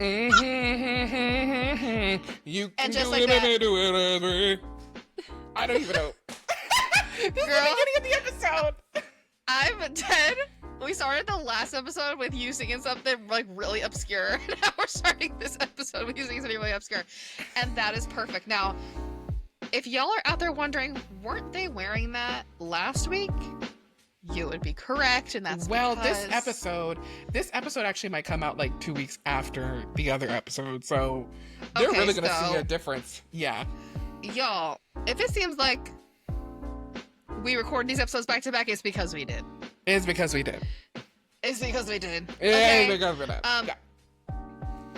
You can And just do like it, that, do it. I don't even know. This is the girl, beginning of the episode. I'm dead. We started the last episode with you singing something like really obscure. Now we're starting this episode with you singing something really obscure. And that is perfect. Now, if y'all are out there wondering, weren't they wearing that last week? You would be correct, and that's Well, because... this episode actually might come out like 2 weeks after the other episode, so they're Okay, really gonna so- see a difference. Yeah. Y'all, if it seems like we record these episodes back to back, it's because we did. It's because we did. It's because we did. It's because we did. Yeah.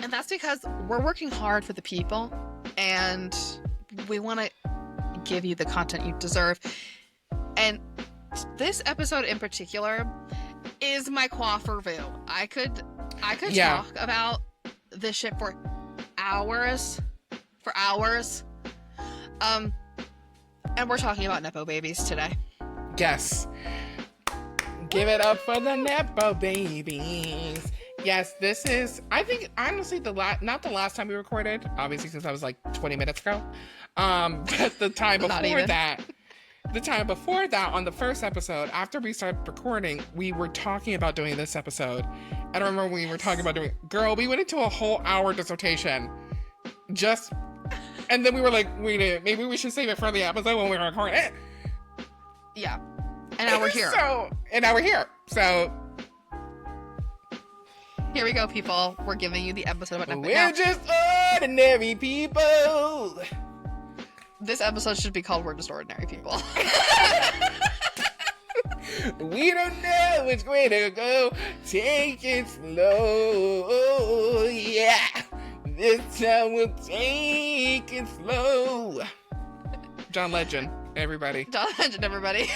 And that's because we're working hard for the people, and we want to give you the content you deserve. And this episode in particular is my coiffure review. I could talk about this shit for hours. And we're talking about Nepo Babies today. Yes. Give it up for the Nepo Babies. Yes, this is, I think, honestly, not the last time we recorded, obviously, since that was like 20 minutes ago. But the time before that, on the first episode, after we started recording, we were talking about doing this episode. And I remember we were talking about girl, we went into a whole hour dissertation. And then we were like, wait, maybe we should save it for the episode when we were recording it. Yeah. And now we're here. So here we go, people. We're giving you the episode about Nepo. We're just ordinary people. This episode should be called We're Just Ordinary People. We don't know which way to go. Take it slow. Yeah. This time we'll take it slow. John Legend, everybody. John Legend, everybody.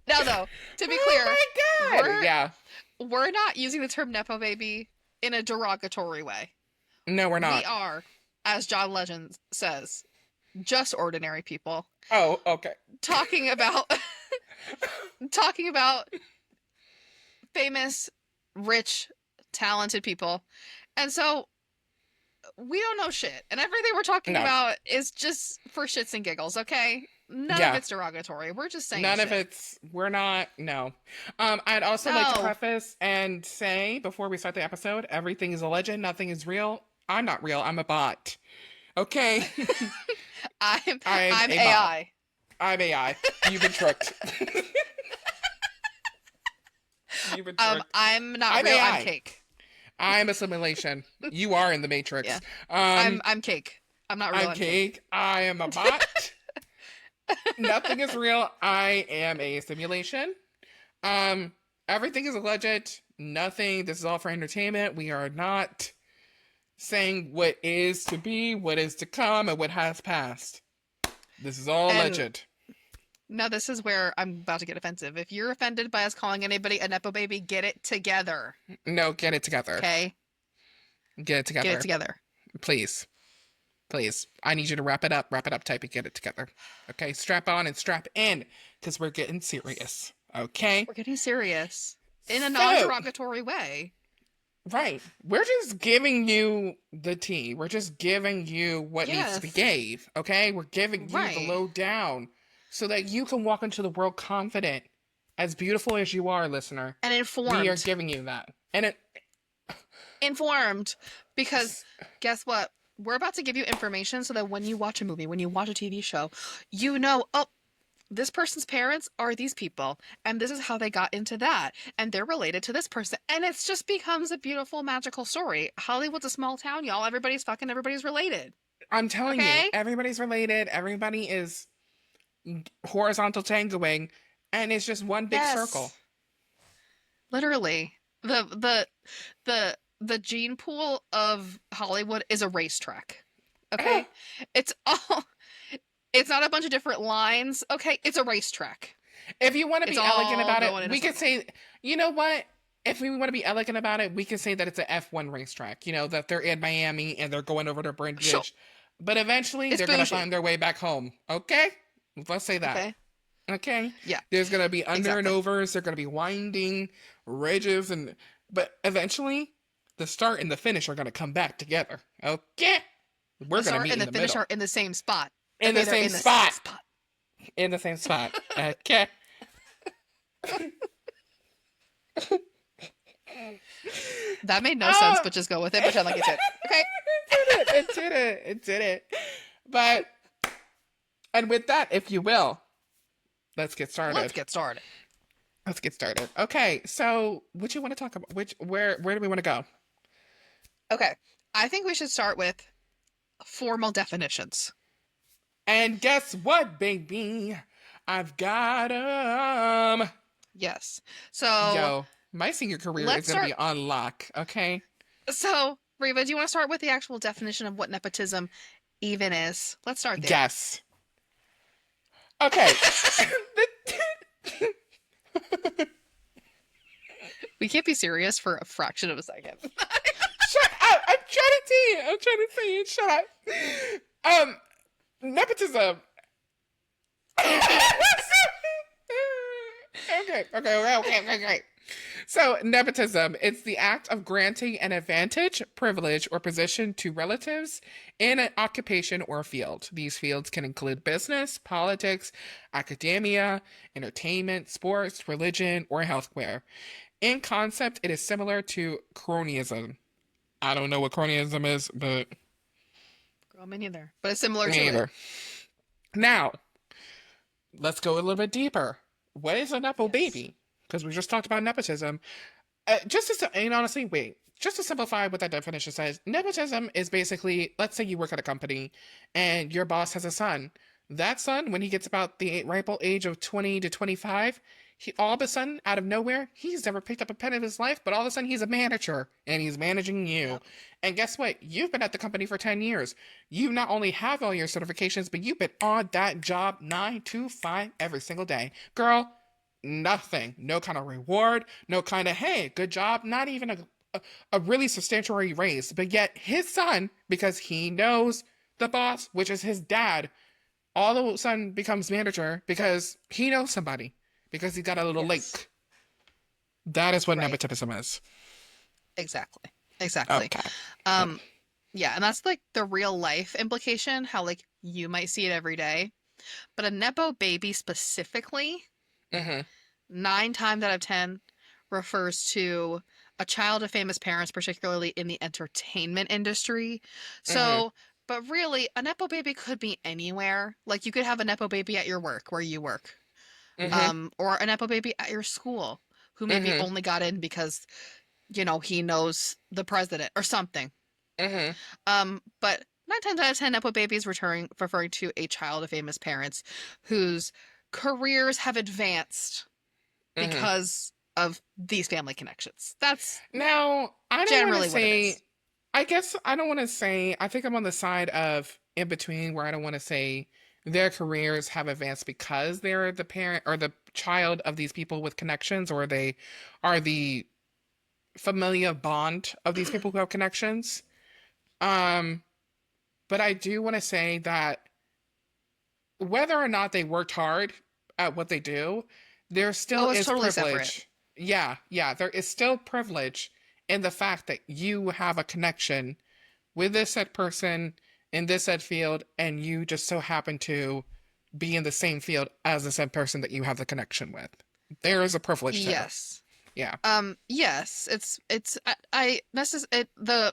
Now, though, to be clear, oh my God. We're not using the term Nepo Baby in a derogatory way. No, we're not. We are, as John Legend says, just ordinary people. Oh, okay. Talking about famous, rich, talented people. And so we don't know shit. And everything we're talking about is just for shits and giggles, okay? None of it's derogatory. We're just saying we're not, no. I'd also like to preface and say, before we start the episode, everything is a legend, nothing is real. I'm not real, I'm a bot. Okay? I'm AI. I'm AI. You've been tricked. You've been tricked. I'm not real, AI. I'm cake. I'm a simulation. You are in the Matrix. Yeah. I'm cake. I'm not real. I'm cake. I am a bot. Nothing is real. I am a simulation. Everything is alleged. Nothing. This is all for entertainment. We are not saying what is to be, what is to come, and what has passed. This is all alleged. Now, this is where I'm about to get offensive. If you're offended by us calling anybody a Nepo Baby, get it together. No, get it together. Okay? Get it together. Get it together. Please. Please. I need you to wrap it up, type, and get it together. Okay? Strap on and strap in, because we're getting serious. Okay? We're getting serious. In a non-derogatory way. Right. We're just giving you the tea. We're just giving you what needs to be gave. Okay? We're giving you the lowdown so that you can walk into the world confident, as beautiful as you are, listener. And informed. We are giving you that. And informed. Because guess what? We're about to give you information so that when you watch a movie, when you watch a TV show, you know, oh, this person's parents are these people, and this is how they got into that, and they're related to this person, and it just becomes a beautiful, magical story. Hollywood's a small town, y'all. Everybody's related. I'm telling you, everybody's related. Everybody is horizontal tangoing, and it's just one big circle. Literally, the gene pool of Hollywood is a racetrack. Okay, it's not a bunch of different lines. Okay, it's a racetrack. If you want to be elegant about it, we could say, you know what? If we want to be elegant about it, we can say that it's an F1 racetrack. You know, that they're in Miami and they're going over the bridge. Sure. But eventually, they're going to find their way back home. Okay? Let's say that. Okay? Yeah. There's going to be under and overs. They're going to be winding ridges and But eventually, the start and the finish are going to come back together. Okay? We're The going to start meet and in the the finish middle. are in the same spot. In Okay, the they're same in the spot. same spot. In the same spot. Okay? That made no sense, Oh! but just go with it. Pretend like it did. Okay. It did it. But, and with that, if you will, let's get started. Let's get started. Let's get started. Okay, so what you want to talk about? Where do we want to go? Okay. I think we should start with formal definitions. And guess what, baby? I've got 'em. Yes. So, Yo, my senior career is let's going to start. be on lock, okay? Reva, do you want to start with the actual definition of what nepotism even is? Let's start there. Yes. Okay. We can't be serious for a fraction of a second. Shut up. I'm trying to tell you. I'm trying to tell you. Shut up. Nepotism. Okay. So, nepotism, it's the act of granting an advantage, privilege, or position to relatives in an occupation or field. These fields can include business, politics, academia, entertainment, sports, religion, or healthcare. In concept, it is similar to cronyism. I don't know what cronyism is, but Girl, me neither. But it's similar to neither. it. Now, let's go a little bit deeper. What is a Nepo Yes. baby? Because we just talked about nepotism. Just to simplify what that definition says, nepotism is basically, let's say you work at a company and your boss has a son. That son, when he gets about the ripe old age of 20 to 25, he all of a sudden, out of nowhere, he's never picked up a pen in his life, but all of a sudden he's a manager and he's managing you. Yep. And guess what? You've been at the company for 10 years. You not only have all your certifications, but you've been on that job 9 to 5 every single day. Girl, nothing. No kind of reward, no kind of, hey, good job, not even a really substantial raise. But yet his son, because he knows the boss, which is his dad, all of a sudden becomes manager because he knows somebody, because he got a little Yes. link. That is what Right. nepotism is. Exactly. Okay. Yeah, and that's like the real life implication, how like you might see it every day. But a Nepo baby specifically, Mm-hmm. 9 times out of 10 refers to a child of famous parents, particularly in the entertainment industry. So, but really, a Nepo baby could be anywhere. Like you could have a Nepo baby at your work where you work. Or a Nepo baby at your school who maybe only got in because, he knows the president or something. But 9 times out of 10, Nepo babies referring to a child of famous parents whose careers have advanced because of these family connections. That's Now, I don't generally want to what it say, is. I guess I don't want to say, I think I'm on the side of in between where I don't want to say their careers have advanced because they're the parent or the child of these people with connections, or they are the familial bond of these people who have connections. But I do want to say that whether or not they worked hard at what they do, there still it's is totally privilege. separate. Yeah, there is still privilege in the fact that you have a connection with this said person in this said field, and you just so happen to be in the same field as the said person that you have the connection with. There is a privilege there. Yes. Yeah. Yes,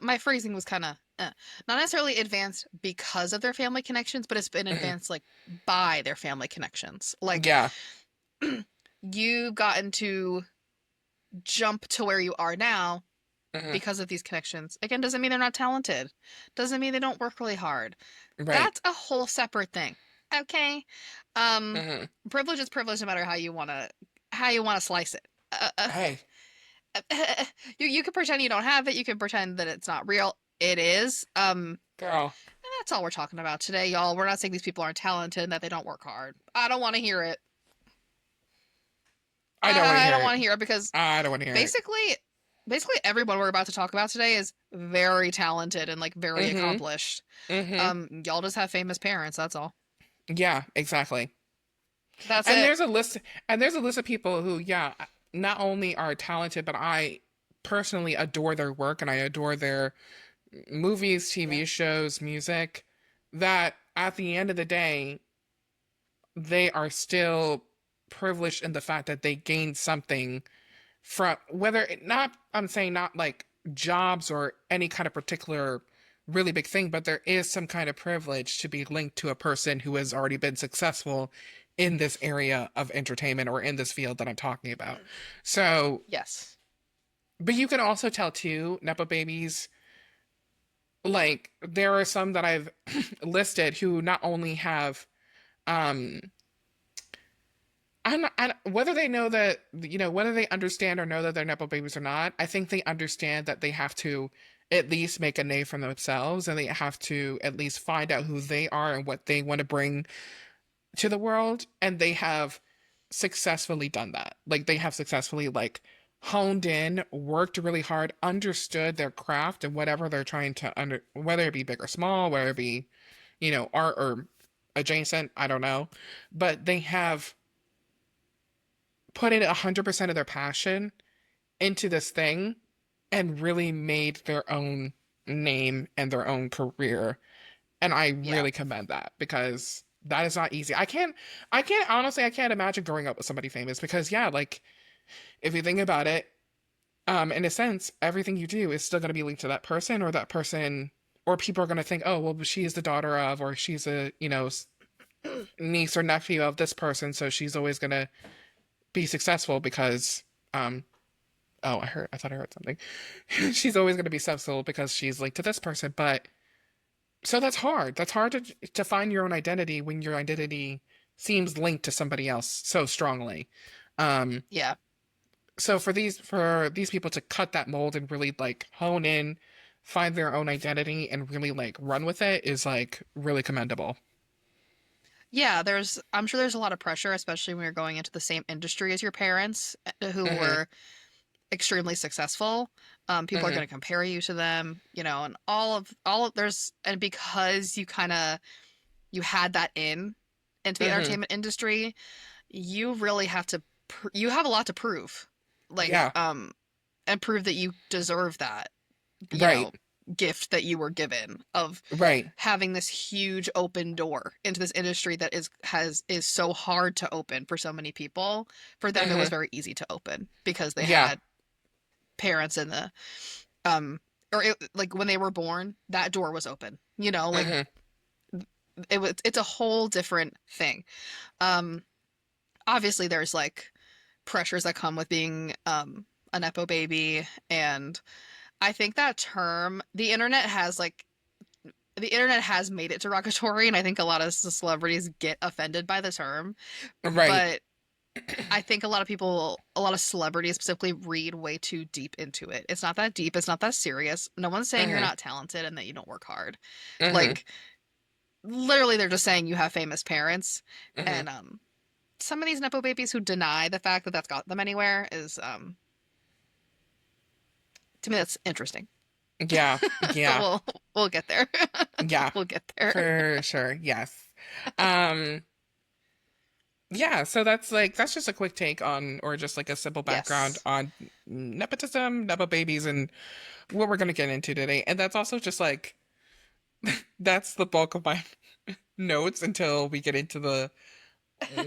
my phrasing was kind of not necessarily advanced because of their family connections, but it's been advanced like by their family connections. Like Yeah. you've gotten to jump to where you are now Mhm. because of these connections. Again, doesn't mean they're not talented. Doesn't mean they don't work really hard. Right. That's a whole separate thing. Okay. Mhm. Privilege is privilege no matter how you want to slice it. Hey. You can pretend you don't have it. You can pretend that it's not real. It is. Girl. And that's all we're talking about today, y'all. We're not saying these people aren't talented and that they don't work hard. I don't want to hear it. I don't want to hear I don't it. want to hear it because I don't want to hear it. basically everyone we're about to talk about today is very talented and like very accomplished. Y'all just have famous parents. That's all. Yeah, exactly. That's And it. there's a list of people who, yeah, not only are talented, but I personally adore their work and I adore their movies, TV shows, music, that at the end of the day, they are still privileged in the fact that they gained something from whether it not, I'm saying not like jobs or any kind of particular really big thing, but there is some kind of privilege to be linked to a person who has already been successful in this area of entertainment or in this field that I'm talking about. So, Yes. but you can also tell too, Nepo babies, like there are some that I've listed who not only have um whether they know that, whether they understand or know that they're Nepo babies or not, I think they understand that they have to at least make a name for themselves and they have to at least find out who they are and what they want to bring to the world. And they have successfully done that. Like they have successfully like honed in, worked really hard, understood their craft and whatever they're trying to whether it be big or small, whether it be, art or adjacent, I don't know. But they have put in 100% of their passion into this thing and really made their own name and their own career. And I Yeah. really commend that because that is not easy. I can't imagine growing up with somebody famous because yeah, like if you think about it, in a sense, everything you do is still going to be linked to that person or that person, or people are going to think, oh, well, she's the daughter of, or she's a, niece or nephew of this person. So she's always going to be successful because, oh, I thought I heard something. She's always going to be successful because she's linked to this person. But so that's hard. That's hard to find your own identity when your identity seems linked to somebody else so strongly. Um, Yeah. so for these people to cut that mold and really like hone in, find their own identity and really like run with it is like really commendable. Yeah, I'm sure there's a lot of pressure, especially when you're going into the same industry as your parents, who Hmm. were extremely successful. People are Hmm. going to compare you to them, and and because you had that into the Hmm. entertainment industry, you really you have a lot to prove, like, Yeah. and prove that you deserve that, you Right. know, gift that you were given of Right. having this huge open door into this industry that is so hard to open for so many people. For them, it was Hmm. very easy to open because they Yeah. had parents in the um or like when they were born, that door was open. Like Hmm. it's a whole different thing. Um Obviously there's like pressures that come with being a nepo baby, and I think that term, the internet has made it derogatory, and I think a lot of celebrities get offended by the term. Right. But I think a lot of celebrities specifically read way too deep into it. It's not that deep. It's not that serious. No one's saying you're Hmm. not talented and that you don't work hard. Hmm. Like, literally, they're just saying you have famous parents. Hmm. And some of these nepo babies who deny the fact that that's got them anywhere is, to me, that's interesting. Yeah. Yeah. We'll we'll get there. Yeah. We'll get there. For sure. Yes. Um, yeah, so that's just a quick take on or just like a simple background Yes. on nepotism, nepo babies, and what we're gonna get into today. And that's also just like that's the bulk of my notes until we get into the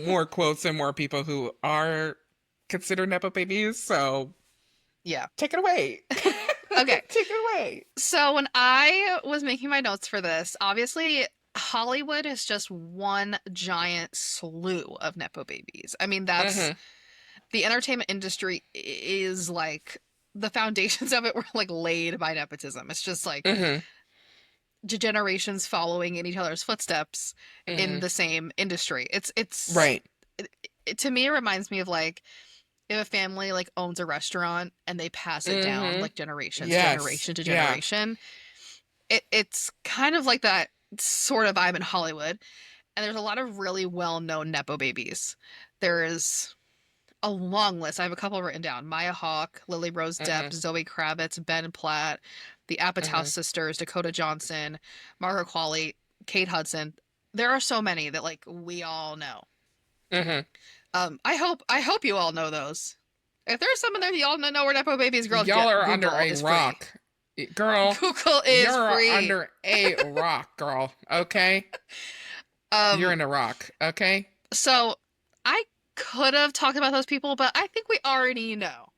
more quotes and more people who are considered nepo babies. So Yeah. take it away. Okay. Take it away. So when I was making my notes for this, obviously Hollywood is just one giant slew of nepo babies. I mean, that's Mm-hmm. the entertainment industry is like the foundations of it were like laid by nepotism. It's just like Mm-hmm. generations following in each other's footsteps in Mm-hmm. the same industry. Right. To me, it reminds me of like if a family like owns a restaurant and they pass it down Mm-hmm. like Yes. generation to Yeah. generation. It's kind of like that sort of vibe in Hollywood. And there's a lot of really well-known nepo babies. There is a long list. I have a couple written down. Maya Hawke, Lily Rose Mm-hmm. Depp, Zoe Kravitz, Ben Platt, the Apatow Mm-hmm. sisters, Dakota Johnson, Margaret Qualley, Kate Hudson. There are so many that like we all know. Mm-hmm. I hope you all know those. If there's someone there y'all don't know where Nepo Babies girls Y'all are Google under a is rock. Girl, Google is you're free. under a rock, girl. Okay? You're in a rock, okay? So I could have talked about those people, but I think we already know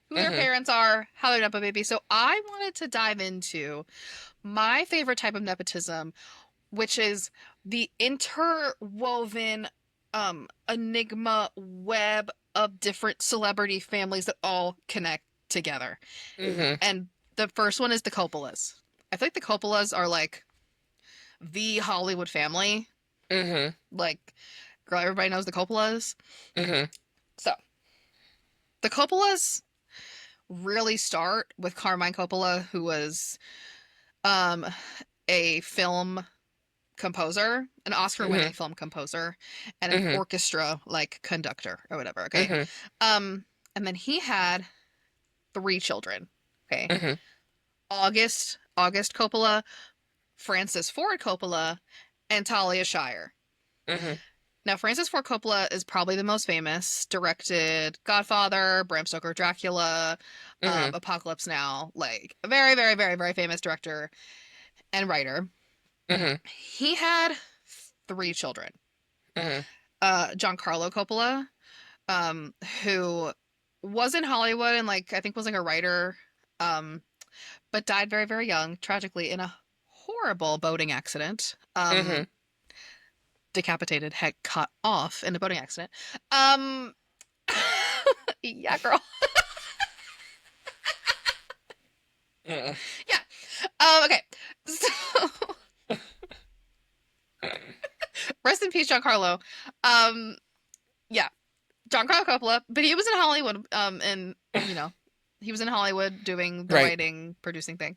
who their parents are, how they're Nepo Babies. So I wanted to dive into my favorite type of nepotism, which is the interwoven enigma web of different celebrity families that all connect together. And the first one is the Coppolas. I think the Coppolas are like the Hollywood family. Like, girl, everybody knows the Coppolas. So, the Coppolas really start with Carmine Coppola, who was a film composer, an Oscar-winning film composer, and an orchestra like conductor or whatever. Okay, and then he had 3 children. Okay, August Coppola, Francis Ford Coppola, and Talia Shire. Now, Francis Ford Coppola is probably the most famous. Directed Godfather, Bram Stoker, Dracula, Apocalypse Now. Like, a very, very, very, very famous director and writer. He had 3 children. Giancarlo Coppola, who was in Hollywood and, like, I think was like a writer, but died very, very young, tragically, in a horrible boating accident. Decapitated, head cut off in a boating accident. Yeah, girl. Yeah. Okay. So, rest in peace, Giancarlo. Yeah, Giancarlo Coppola, but he was in Hollywood. And you know, he was in Hollywood doing the writing, producing thing.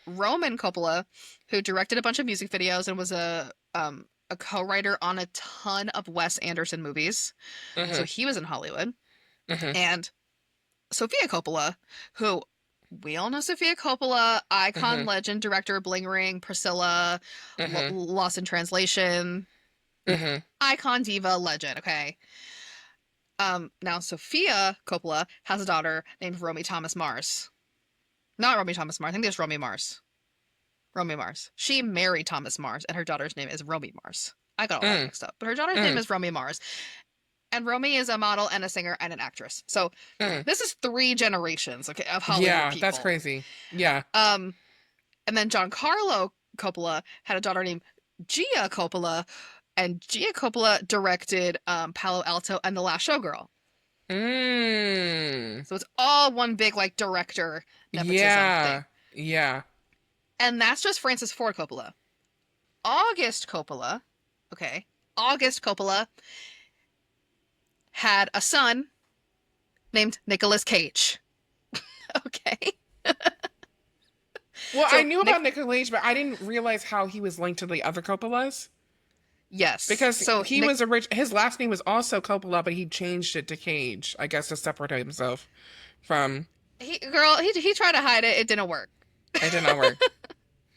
Roman Coppola, who directed a bunch of music videos and was a co-writer on a ton of Wes Anderson movies. So he was in Hollywood. And Sofia Coppola, who we all know Sofia Coppola, icon, legend, director, Bling Ring, Priscilla, Lost in Translation, icon, diva, legend, okay? Now Sofia Coppola has a daughter named Romy Thomas Mars. Not Romy Thomas Mars, I think there's Romy Mars. Romy Mars. She married Thomas Mars, and her daughter's name is Romy Mars. I got all that mixed up. But her daughter's name is Romy Mars. And Romy is a model and a singer and an actress. So this is 3 generations, okay, of Hollywood people. That's crazy. Yeah. And then Giancarlo Coppola had a daughter named Gia Coppola, and Gia Coppola directed Palo Alto and The Last Showgirl. So it's all one big, like, director nepotism thing. Yeah. And that's just Francis Ford Coppola. August Coppola had a son named Nicolas Cage. Okay. Well, so I knew about Nicolas Cage, but I didn't realize how he was linked to the other Coppolas. Yes. Because he was his last name was also Coppola, but he changed it to Cage, I guess, to separate himself from... He tried to hide it. It didn't work. It did not work.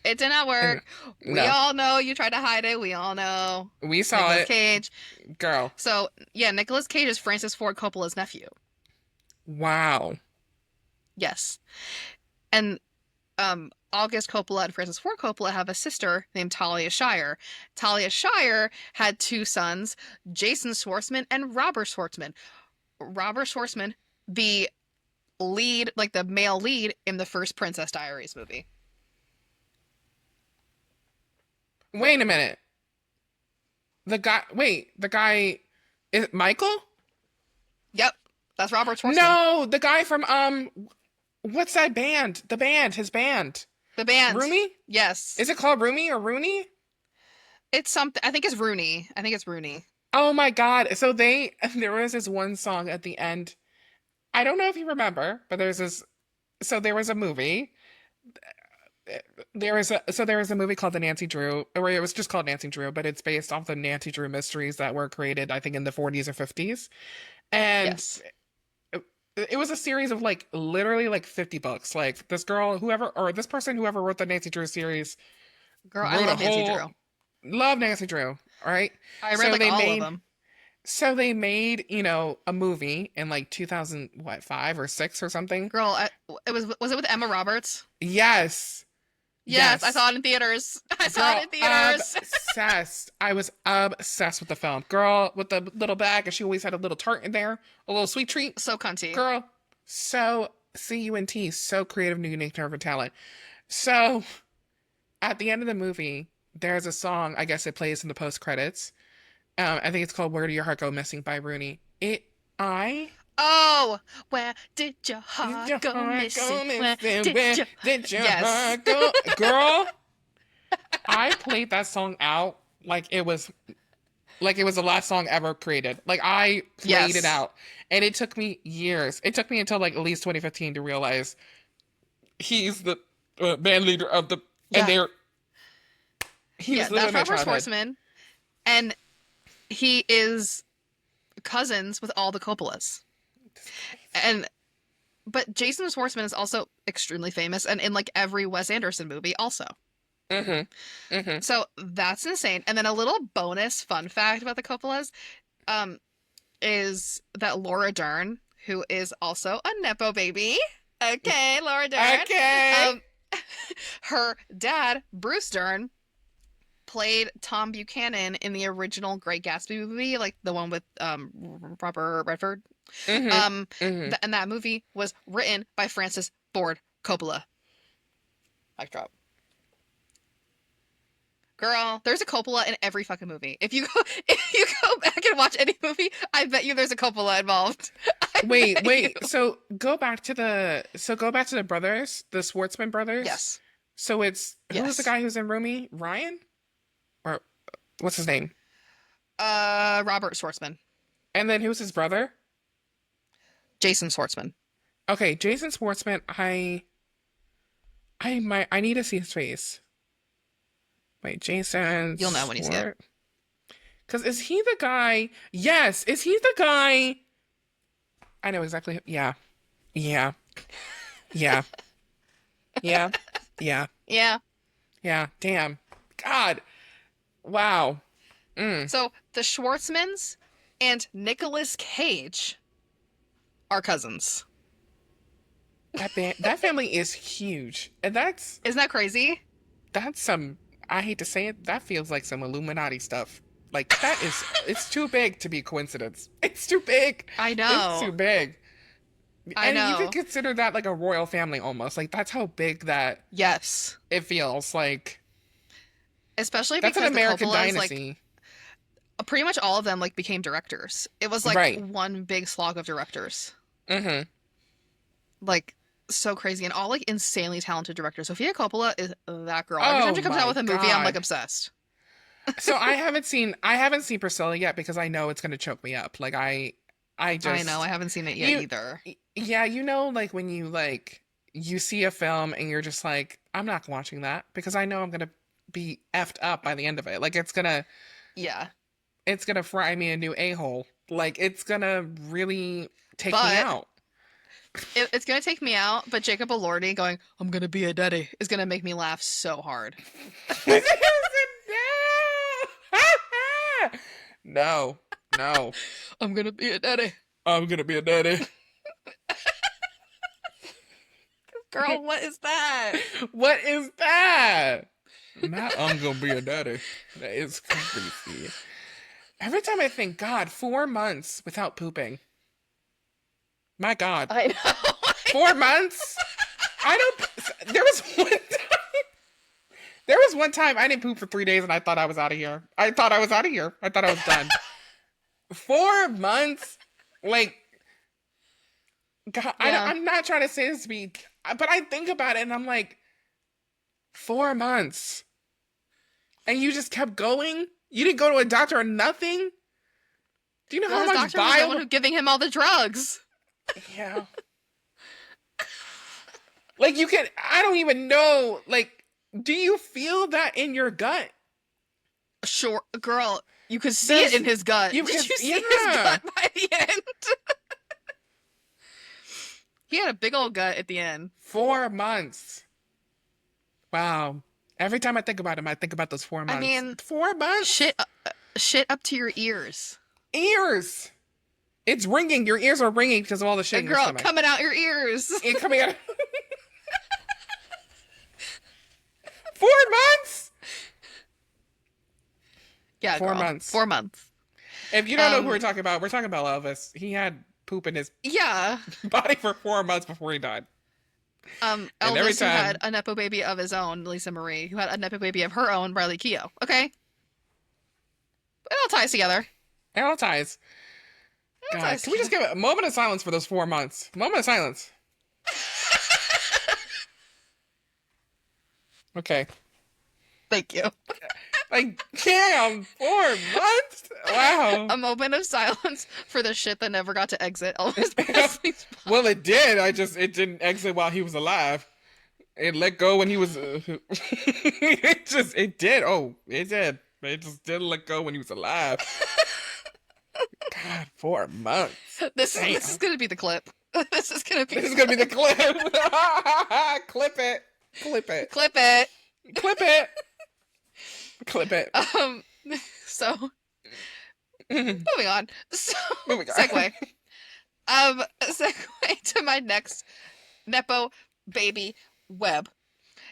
It did not work. No. We all know you tried to hide it. We all know. We saw Nicolas it. Cage. Girl. So, yeah, Nicolas Cage is Francis Ford Coppola's nephew. Wow. Yes. And August Coppola and Francis Ford Coppola have a sister named Talia Shire. Talia Shire had 2 sons, Jason Schwartzman and Robert Schwartzman. Robert Schwartzman, the lead, like the male lead in the first Princess Diaries movie. Wait a minute. The guy is Michael? Yep. That's Robert Schwartzman. No, the guy from what's that band? His band. The band. Rooney? Yes. Is it called Rooney or Rooney? It's something. I think it's Rooney. Oh my God. So there was this one song at the end. I don't know if you remember, but there was a movie. There was a movie called The Nancy Drew, or it was just called Nancy Drew, but it's based off the Nancy Drew mysteries that were created, I think, in the 40s or 50s. And yes. It was a series of literally 50 books. Like this girl, whoever wrote the Nancy Drew series. Girl, I love Nancy Drew. Love Nancy Drew. All right. I read all of them. So they made, a movie in like 2000, what, 5 or 6 or something? Girl, was it with Emma Roberts? Yes. Yes, I Yes. saw it in theaters. I saw it Girl, in theaters. obsessed. I was obsessed with the film. Girl, with the little bag, and she always had a little tart in there, a little sweet treat. So cunty. Girl, so CUNT, so creative, new, unique, nerve, and talent. So at the end of the movie, there's a song, I guess it plays in the post credits. I think it's called Where Did Your Heart Go Missing by Rooney. I Oh, where did your Did heart your go heart missing? go Where missing? Where did your Yes. heart go? Girl, I played that song out like it was the last song ever created. Like I played it Yes. out. And it took me years. It took me until like at least 2015 to realize he's the band leader of the and Yeah. he was Yeah, living that's my Robert childhood. Schwartzman, and he is cousins with all the Coppolas. But Jason Schwartzman is also extremely famous and in like every Wes Anderson movie also. Mm-hmm. So that's insane. And then a little bonus fun fact about the Coppolas is that Laura Dern, who is also a Nepo baby. Okay, Laura Dern. Okay. Her dad, Bruce Dern, played Tom Buchanan in the original Great Gatsby movie, like the one with Robert Redford. And that movie was written by Francis Ford Coppola. Mic drop. Girl, there's a Coppola in every fucking movie. If you go back and watch any movie, I bet you there's a Coppola involved. Wait. So go back to the brothers, the Schwartzman brothers. Yes. So it's who's Yes. the guy who's in Roomy? Ryan? Or what's his name? Robert Schwartzman. And then who's his brother? Jason Schwartzman. Okay, Jason Schwartzman, I need to see his face. Wait, Jason. You'll know when you see it. Because is he the guy? Yes, is he the guy? I know exactly. Yeah. Yeah. Yeah. Yeah. Yeah. Yeah. Yeah. Damn. God. Wow. So the Schwartzmans and Nicolas Cage are cousins. That family is huge. And Isn't that crazy? that's some, I hate to say it, that feels like some Illuminati stuff. Like that is, it's too big to be coincidence. It's too big. I know. It's too big. I And know. you could consider that like a royal family almost. Like that's how big that Yes. it feels. Like Especially that's because an American the Coppolas, dynasty. like, pretty much all of them like became directors. It was like Right. one big slog of directors. Mm-hmm. Like so crazy and all like insanely talented directors. Sofia Coppola is that girl. Every time she comes my out with a movie, I'm like God. obsessed. So I haven't seen Priscilla yet because I know it's gonna choke me up. Like I just I know, I haven't seen it yet You- either. Yeah, like when you see a film and you're just like, I'm not watching that because I know I'm gonna be effed up by the end of it. Like it's gonna Yeah. fry me a new a-hole. Like it's gonna really take me But- out. It's gonna take me out, but Jacob Elordi going, I'm gonna be a daddy, is gonna make me laugh so hard. No. No. I'm gonna be a daddy. I'm gonna be a daddy. Girl, what is that? What is that? Not I'm gonna be a daddy. That is creepy. Every time I think, God, 4 months without pooping. My God. I know. 4 months? I don't. There was one time. There was one time I didn't poop for 3 days and I thought I was out of here. I thought I was done. 4 months? Like, God, Yeah. I'm not trying to say this to be, but I think about it and I'm like, 4 months. And you just kept going? You didn't go to a doctor or nothing? Do you know Well, how his much doctor was the one bile? who giving him all the drugs. Yeah. Like you can, I don't even know, like, do you feel that in your gut? Sure, girl, you could see There's- it in his gut. you Did could- you see yeah. his gut by the end? He had a big old gut at the end. 4 months. Wow. Every time I think about him, I think about those 4 months. mean, Four months? Shit up to your ears. Ears. It's ringing. Your ears are ringing because of all the shit A in your girl stomach. coming out your ears. It coming out. 4 months. Yeah, 4 girl. months. 4 months. If you don't know who we're talking about Elvis. He had poop in his Yeah. body for 4 months before he died. Elvis, who had a Nepo baby of his own, Lisa Marie, who had a Nepo baby of her own, Riley Keough. Okay? It all ties together. It all ties. God, can we just give a moment of silence for those 4 months? Moment of silence. Okay. Thank you. Like, damn, 4 months? Wow. A moment of silence for the shit that never got to exit Elvis Presley's body. Well, it did. It didn't exit while he was alive. It let go when he was. It did. Oh, it did. It just didn't let go when he was alive. God, 4 months. This is gonna be the clip. This is gonna be the clip. Clip it. Clip it. Clip it. Clip it. Clip it. So moving on. So Moving on. segue. Segue to my next Nepo baby web.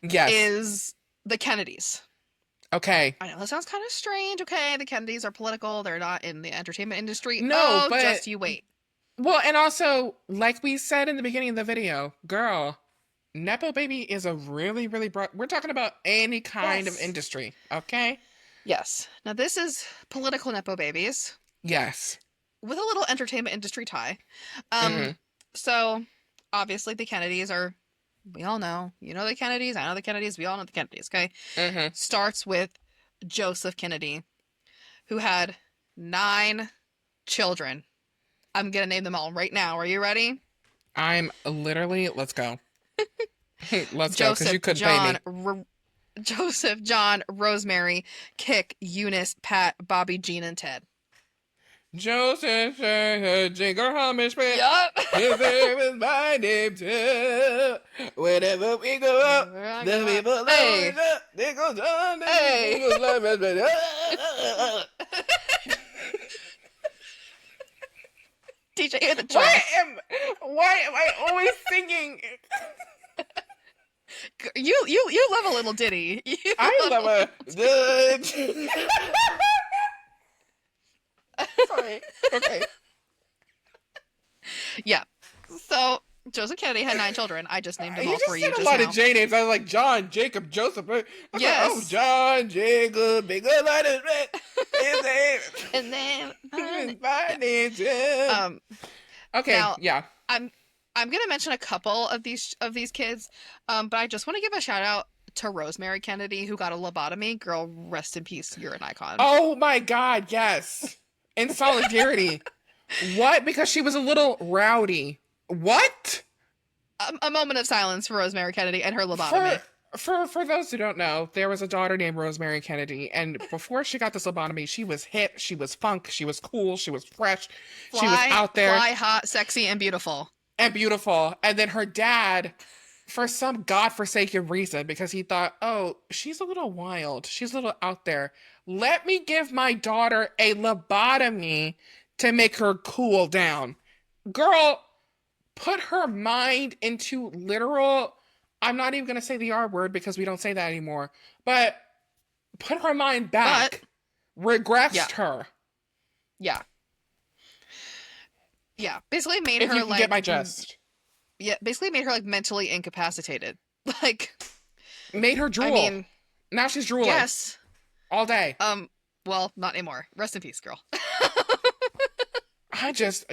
Yes. Is the Kennedys. Okay. I know that sounds kind of strange. Okay, the Kennedys are political. They're not in the entertainment industry. No, but just you wait. Well, and also, like we said in the beginning of the video, girl, Nepo baby is a really, really broad. We're talking about any kind of industry, okay? Yes. Now this is political Nepo babies. Yes. With a little entertainment industry tie. So obviously the Kennedys are, we all know, you know the Kennedys, I know the Kennedys, we all know the Kennedys, okay? Starts with Joseph Kennedy, who had 9 children. I'm gonna name them all right now. Are you ready? I'm literally, let's go. Let's go, because you couldn't pay me. Joseph, John, Rosemary, Kick, Eunice, Pat, Bobby, Jean, and Ted. Joseph, Jingle Hamish, Yup. his name is my name too. Whenever we go up, the people Hey. they go down. Hey. DJ, you're the drummer. Why am I always singing? You love a little ditty. I love a. Sorry. Okay. Yeah. So Joseph Kennedy had 9 children. I just named them all for you. You just said a lot of J names. I was like John, Jacob, Joseph. Yes. Oh, John, Jacob, big lot of his name. And then my name too. Okay. Now, yeah. I'm gonna mention a couple of these kids, but I just want to give a shout out to Rosemary Kennedy, who got a lobotomy. Girl, rest in peace. You're an icon. Oh my God, yes. In solidarity. What? Because she was a little rowdy. What? A moment of silence for Rosemary Kennedy and her lobotomy. For those who don't know, there was a daughter named Rosemary Kennedy, and before she got this lobotomy, she was hip, she was funk, she was cool, she was fresh, she was out there. Fly, hot, sexy, and beautiful. And beautiful. And then her dad, for some godforsaken reason, because he thought, oh, she's a little wild, she's a little out there, let me give my daughter a lobotomy to make her cool down. Girl, put her mind into literal, I'm not even going to say the R word because we don't say that anymore, but put her mind back, regressed her. Yeah. Yeah, basically made if her you like get my gist. Yeah, basically made her like mentally incapacitated. Like made her drool. I mean, now she's drooling. Yes. All day. Well, not anymore. Rest in peace, girl. I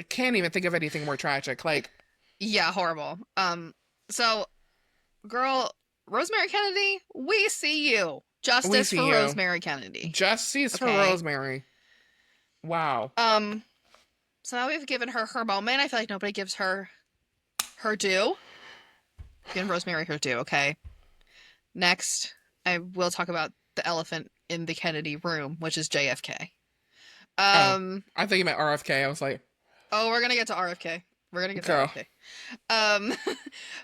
can't even think of anything more tragic. Like, yeah, horrible. So, girl, Rosemary Kennedy, we see you. Justice for Rosemary Kennedy. Justice for Rosemary. Wow. So now we've given her her moment. I feel like nobody gives her her due. Give Rosemary her due, okay? Next, I will talk about the elephant in the Kennedy room, which is JFK. I think you meant RFK. I was like, oh, we're gonna get to RFK. We're gonna get to RFK.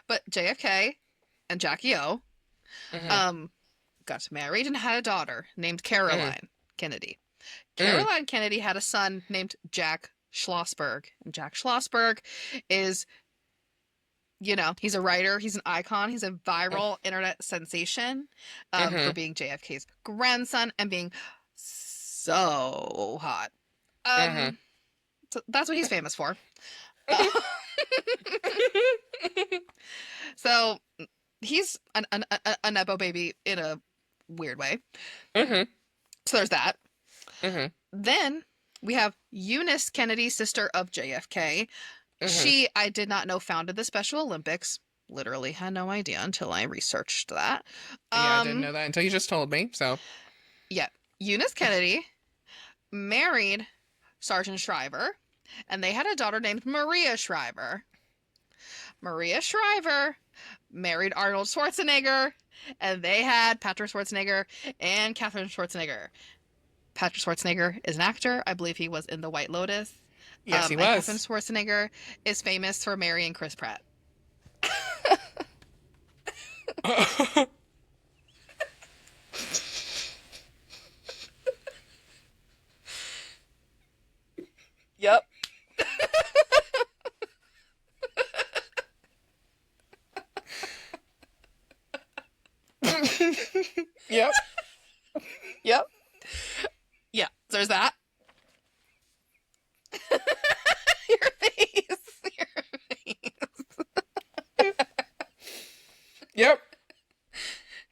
But JFK and Jackie O, got married and had a daughter named Caroline Kennedy. Caroline Kennedy had a son named Jack Schlossberg. And Jack Schlossberg is, he's a writer, he's an icon, he's a viral internet sensation for being JFK's grandson and being so hot. So that's what he's famous for. So he's a Nepo baby in a weird way. So there's that. Then we have Eunice Kennedy, sister of JFK. She, I did not know, founded the Special Olympics. Literally had no idea until I researched that. Yeah, I didn't know that until you just told me. So yeah, Eunice Kennedy married Sergeant Shriver, and they had a daughter named Maria Shriver. Maria Shriver married Arnold Schwarzenegger, and they had Patrick Schwarzenegger and Catherine Schwarzenegger. Patrick Schwarzenegger is an actor. I believe he was in The White Lotus. Yes, he was. Catherine Schwarzenegger is famous for marrying Chris Pratt. Yep. Yep. Yep. Yeah, there's that. Your face. Yep.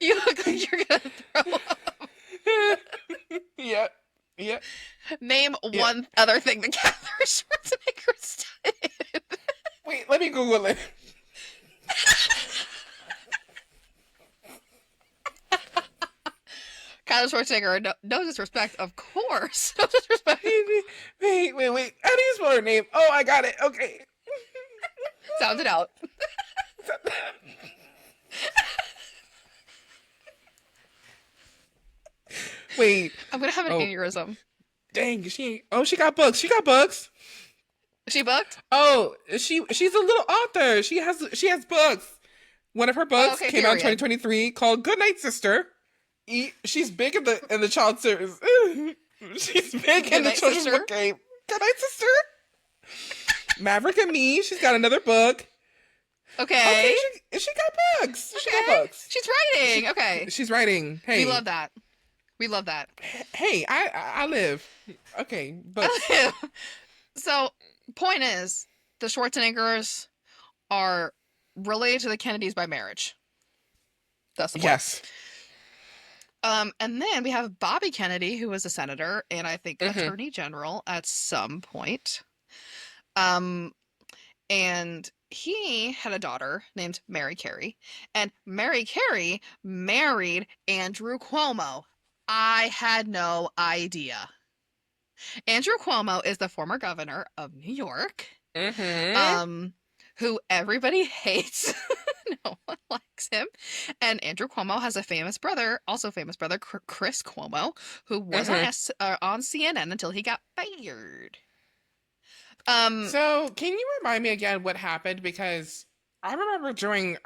You look like you're gonna throw up. Yep. Yep. Name one other thing that Catherine Schwarzenegger did. Wait, let me Google it. Catherine Schwarzenegger, no disrespect, of course. No disrespect. Wait. How do you spell her name? Oh, I got it. Okay. Sound it out. Wait. I'm gonna have an aneurysm. Dang, she got books. She got books. She booked? Oh, she's a little author. She has books. One of her books came out in 2023 called Good Night, Sister. She's big in the child series. She's big in the children's book game. Good Night, Sister. Maverick and Me. She's got another book. Okay. She got books. She got books. She's writing. Okay. She's writing. Hey. We love that. We love that. Hey, I live. Okay, but so point is, the Schwarzeneggers are related to the Kennedys by marriage. That's the point. Yes. And then we have Bobby Kennedy, who was a senator and I think attorney general at some point. And he had a daughter named Mary Carey, and Mary Carey married Andrew Cuomo. I had no idea. Andrew Cuomo is the former governor of New York, who everybody hates. No one likes him. And Andrew Cuomo has a famous brother, Chris Cuomo, who was on CNN until he got fired. So can you remind me again what happened? Because I remember during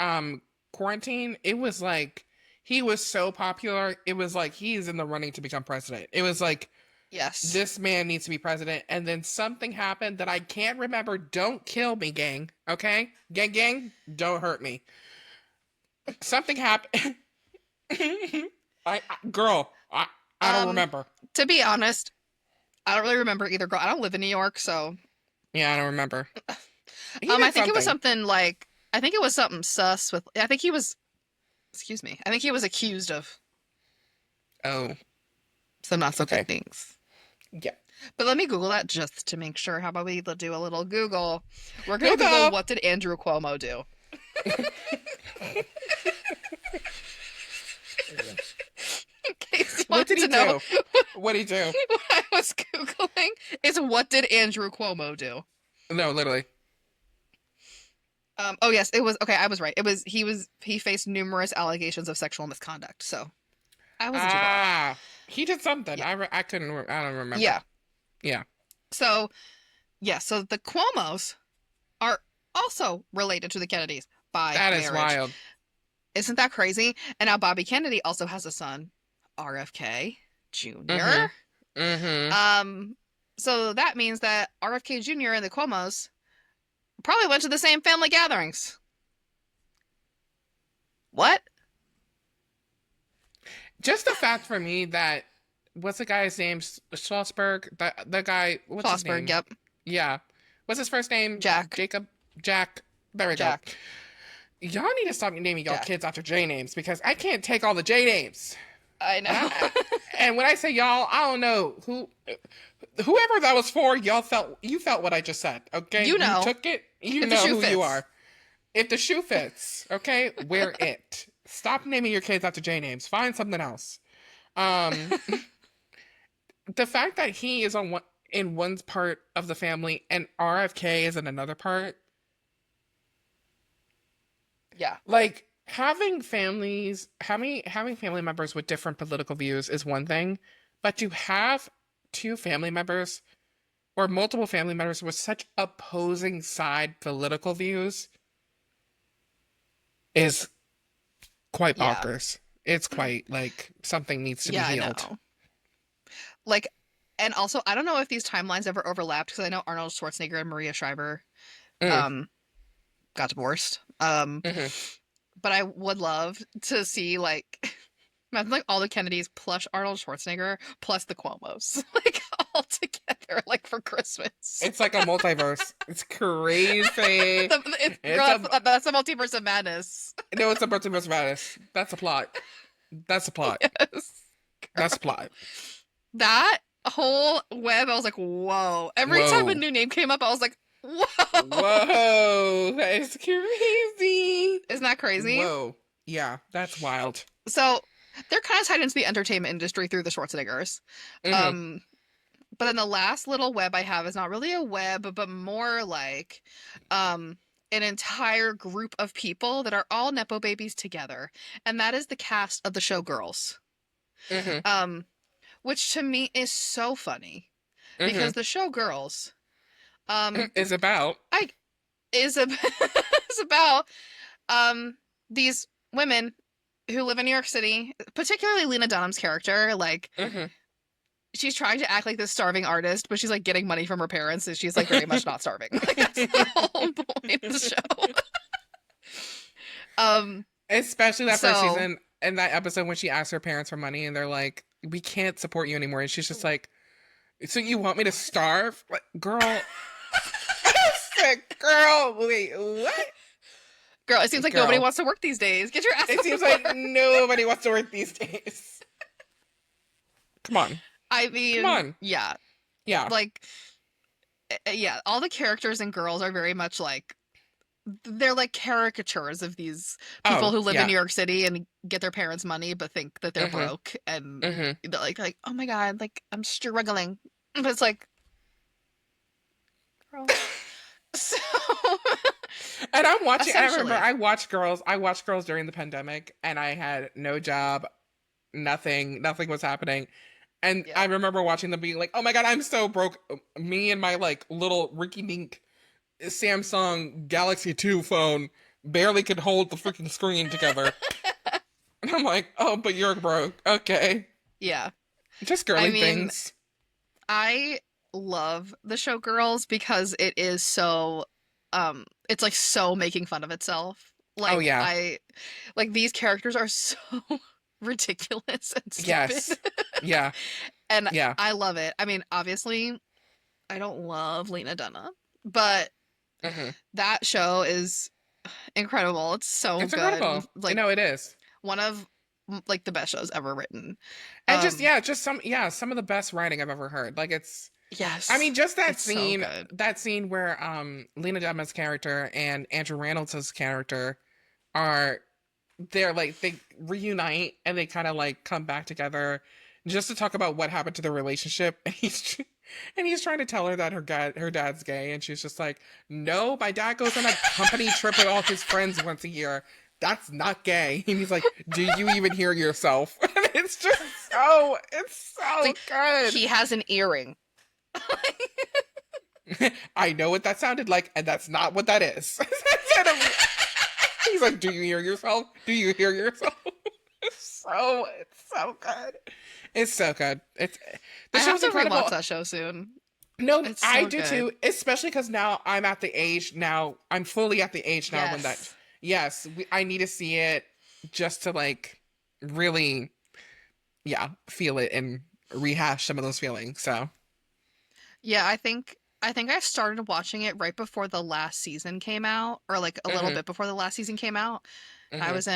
quarantine, it was like he was so popular. It was like he's in the running to become president. It was like, yes, this man needs to be president. And then something happened that I can't remember. Don't kill me, gang. Okay, gang, don't hurt me. Something happened. I don't remember. To be honest, I don't really remember either. Girl, I don't live in New York, so yeah, I don't remember. I think it was something like, I think it was something sus with, I think he was accused of some not so good things. Yeah. But let me Google that just to make sure. How about we do a little Google? We're going to Google, what did Andrew Cuomo do? What did he do? What did he do? What I was Googling is, what did Andrew Cuomo do? No, literally. Oh yes, it was, okay, I was right. He faced numerous allegations of sexual misconduct, so I wasn't too bad. He did something. Yeah. I don't remember. Yeah. So the Cuomos are also related to the Kennedys by marriage. That is wild. Isn't that crazy? And now Bobby Kennedy also has a son, RFK Jr. Mm-hmm. So that means that RFK Jr. and the Cuomos probably went to the same family gatherings. What? Just the fact for me that what's the guy's name? Schlossberg. The guy. What's his Schlossberg, name? yep. Yeah. What's his first name? Jack. Jacob. Jack. There we go. Jack. Y'all need to stop naming y'all Jack. kids after J names because I can't take all the J names. I know. And when I say y'all, I don't know whoever that was for. Y'all felt what I just said. Okay, You know. You took it. You If know the shoe who fits. you are. If the shoe fits, okay, wear it. Stop naming your kids after J names. Find something else. Um, the fact that he is in one part of the family and RFK is in another part. Yeah. Like having having family members with different political views is one thing, but to have two family members or multiple family members with such opposing side political views is quite bonkers. It's quite like something needs to be healed. I know. Like, and also, I don't know if these timelines ever overlapped because I know Arnold Schwarzenegger and Maria Shriver got divorced. Mm-hmm. But I would love to see like imagine like all the Kennedys plus Arnold Schwarzenegger plus the Cuomos like all together like for Christmas. It's like a multiverse. It's crazy. That's a multiverse of madness. No, it's a multiverse madness. That's a plot. That's a plot. Yes. That's a plot. That whole web, I was like, whoa. Every time a new name came up, I was like, whoa. Whoa. That is crazy. Isn't that crazy? Whoa. Yeah, that's wild. So they're kind of tied into the entertainment industry through the Schwarzeneggers. Mm-hmm. But then the last little web I have is not really a web, but more like an entire group of people that are all Nepo babies together. And that is the cast of the show Girls. Mm-hmm. Which to me is so funny. Because the show Girls is about is about these women who live in New York City, particularly Lena Dunham's character. Like, she's trying to act like this starving artist, but she's like getting money from her parents, and she's like very much not starving. Like, that's the whole point of the show. Especially that first season and that episode when she asked her parents for money, and they're like, "We can't support you anymore," and she's just like, "So you want me to starve, like, girl?" Girl, wait, what? Girl, it seems like nobody wants to work these days. Get your ass. It seems like nobody wants to work these days. Come on. I mean, come on. Yeah. Like, yeah, all the characters and Girls are very much like they're like caricatures of these people who live in New York City and get their parents' money but think that they're broke and they're like, oh my god, like I'm struggling. But it's like, girl. So and I'm watching. I remember I watched Girls during the pandemic, and I had no job, nothing was happening, and I remember watching them being like, "Oh my god, I'm so broke." Me and my like little rinky-dink Samsung Galaxy 2 phone barely could hold the freaking screen together, and I'm like, "Oh, but you're broke, okay?" Yeah, just girly things. I love the show Girls because it is so it's like so making fun of itself. Like, like these characters are so ridiculous and stupid. Yes. Yeah. And I love it. I mean, obviously I don't love Lena Dunham, but that show is incredible. It's so good. Incredible. Like, no, it is one of like the best shows ever written. And just some of the best writing I've ever heard. Like, it's yes. I mean, just that scene, so that scene where Lena Dunham's character and Andrew Reynolds' character they're like, they reunite and they kind of like come back together just to talk about what happened to the relationship. And he's trying to tell her that her dad's gay, and she's just like, "No, my dad goes on a company trip with all his friends once a year. That's not gay." And he's like, "Do you even hear yourself?" And it's just so like, good. He has an earring. I know what that sounded like, and that's not what that is. He's like, "Do you hear yourself? Do you hear yourself?" It's it's so good. It's so good. It's the I have show's to incredible. rewatch that show soon. No, It's I so do good. too, especially because now I'm at the age now. I'm fully at the age now when that. Yes. Yes, I need to see it just to like really, yeah, feel it and rehash some of those feelings. So. Yeah, I think I started watching it right before the last season came out, or like a little Mhm. bit before the last season came out. I Mhm. was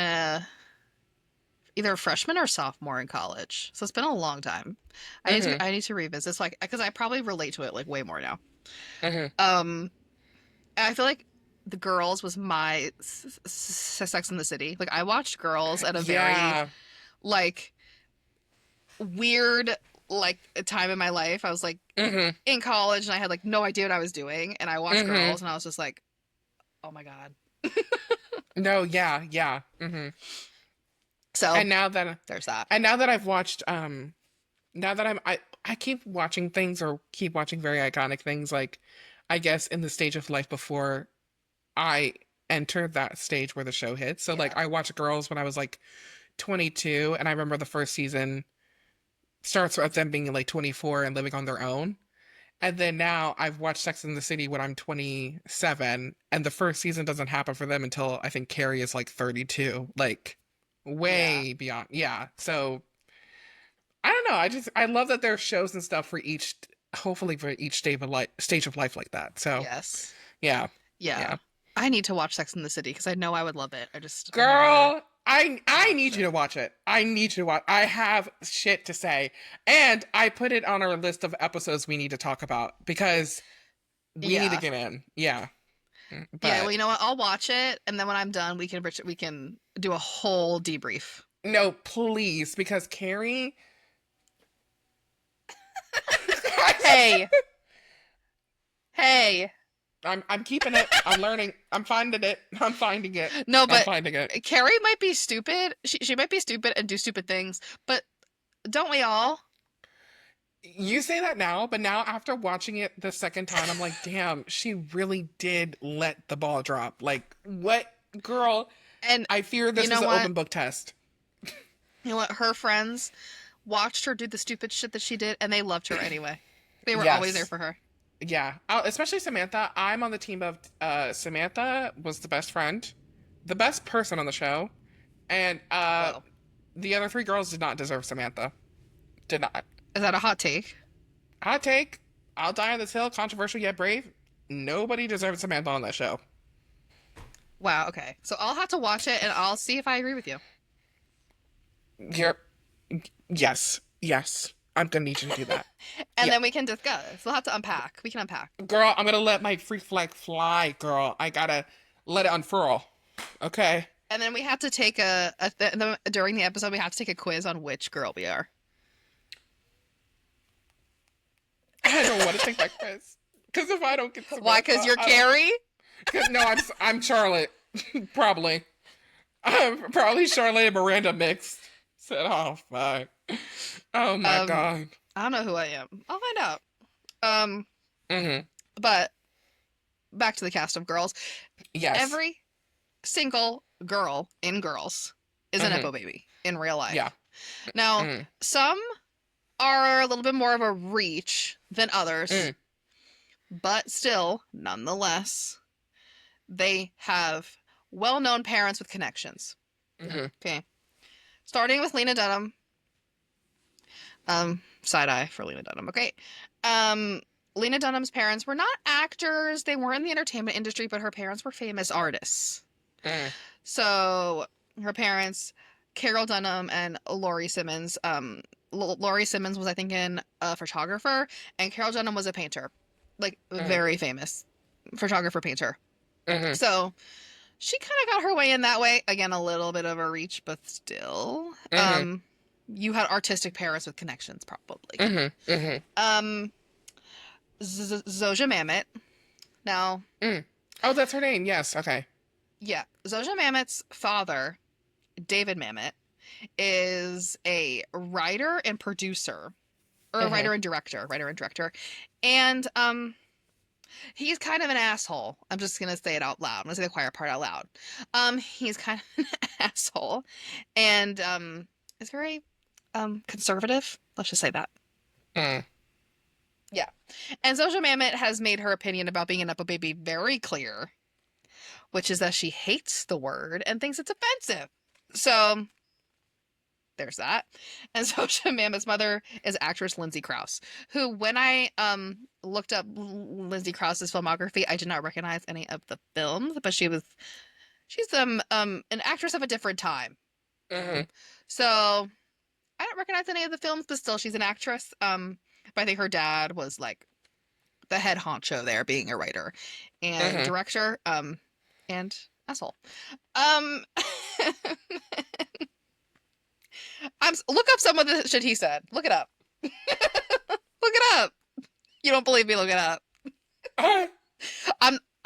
either a freshman or sophomore in college, so it's been a long time. Mhm. I need to revisit. It's like because I probably relate to it like way more now. Mhm. Um, and I feel like the Girls was my Sex in the City. Like I watched Girls at a very Yeah. like weird like time in my life. I was like Mhm. in college and I had like no idea what I was doing, and I watched Mhm. Girls and I was just like, oh my God. No. Yeah. Yeah. Mhm. So And now that there's that. and now that I've watched now that I keep watching things or keep watching very iconic things like I guess in the stage of life before I entered that stage where the show hits. So like Yeah. I watched Girls when I was like 22 and I remember the first season starts with them being like 24 and living on their own. And then now I've watched Sex and the City when I'm 27 and the first season doesn't happen for them until I think Carrie is like 32. Like Yeah. way beyond. Yeah. So I don't know. I love that there are shows and stuff for each hopefully for each stage of life like that. So Yes. yeah. Yeah. Yeah. I need to watch Sex in the City because I know I would love it. I never Girl, I watched need you it. to watch it. I need you to watch. I have shit to say. And I put it on our list of episodes we need to talk about because we need to Yeah. get in. Yeah. Yeah. But Well, you know what? I'll watch it, and then when I'm done, we can do a whole debrief. no, please, because Carrie Hey, hey. I'm keeping it. I'm learning. I'm finding it. I'm finding it. No, I'm but finding it. Carrie might be stupid. She might be stupid and do stupid things, but don't we all? You say that now, but now after watching it the second time, I'm like, damn, she really did let the ball drop. Like, what, girl? And I fear you this was know an what? open book test. You know what? Her friends watched her do the stupid shit that she did, and they loved her anyway. They were always there Yes. for her. Yeah. Especially Samantha. I'm on the team of Samantha was the best friend, the best person on the show, and Whoa. the other three girls did not deserve Samantha. Did not. Is that a hot take? Hot take. I'll die on this hill. Controversial yet brave. Nobody deserves Samantha on that show. Wow, okay. So I'll have to watch it and I'll see if I agree with you. You're yes. Yes. I'm gonna need you to do that. And Yeah. then we can discuss. We'll have to unpack. We can unpack. Girl, I'm gonna let my free flag fly, girl. I gotta let it unfurl. Okay. And then we have to take during the episode, we have to take a quiz on which girl we are. I don't want to take that quiz. Because if I don't get Samantha, Why? Because you're I don't- Carrie? No, I'm Charlotte. Probably. Probably Charlotte and Miranda mixed. Said, oh fuck. Oh my god. I don't know who I am. I'll find out. Um, Mm-hmm. but back to the cast of girls. Yes. Every single girl in Girls is a Mhm. Nepo baby in real life. Yeah. Now, Mm. some are a little bit more of a reach than others, Mm. but still, nonetheless, they have well-known parents with connections. Mm-hmm. Okay. Starting with Lena Dunham. Side eye for Lena Dunham. Okay. Lena Dunham's parents were not actors. They weren't in the entertainment industry, but her parents were famous artists. Mm. So her parents, Carol Dunham and Laurie Simmons. Laurie Simmons was, I think, a photographer, and Carol Dunham was a painter, like very famous photographer painter. Mm-hmm. So she kind of got her way in that way. Again, a little bit of a reach, but still. Mhm. You had artistic parents with connections, probably. Mm-hmm. Mm-hmm. Zoja Mamet. Now, Oh, that's her name. Yes. Okay. yeah, Zoja Mamet's father, David Mamet, is a writer and producer, or a writer and director, and he's kind of an asshole. I'm just gonna say it out loud. I'm gonna say the quiet part out loud. He's kind of an asshole, and is very conservative. Let's just say that. Mm. Yeah. And Zoja Mamet has made her opinion about being a Nepo baby very clear, which is that she hates the word and thinks it's offensive. So there's that. And Zoja Mamet's mother is actress Lindsay Krause, who, when I looked up Lindsay Krause's filmography, I did not recognize any of the films, but she's an actress of a different time. Mm-hmm. So I don't recognize any of the films, but still she's an actress. But I think her dad was like the head honcho there, being a writer and director, and asshole. Look up some of the shit he said. Look it up. Look it up. You don't believe me? Look it up.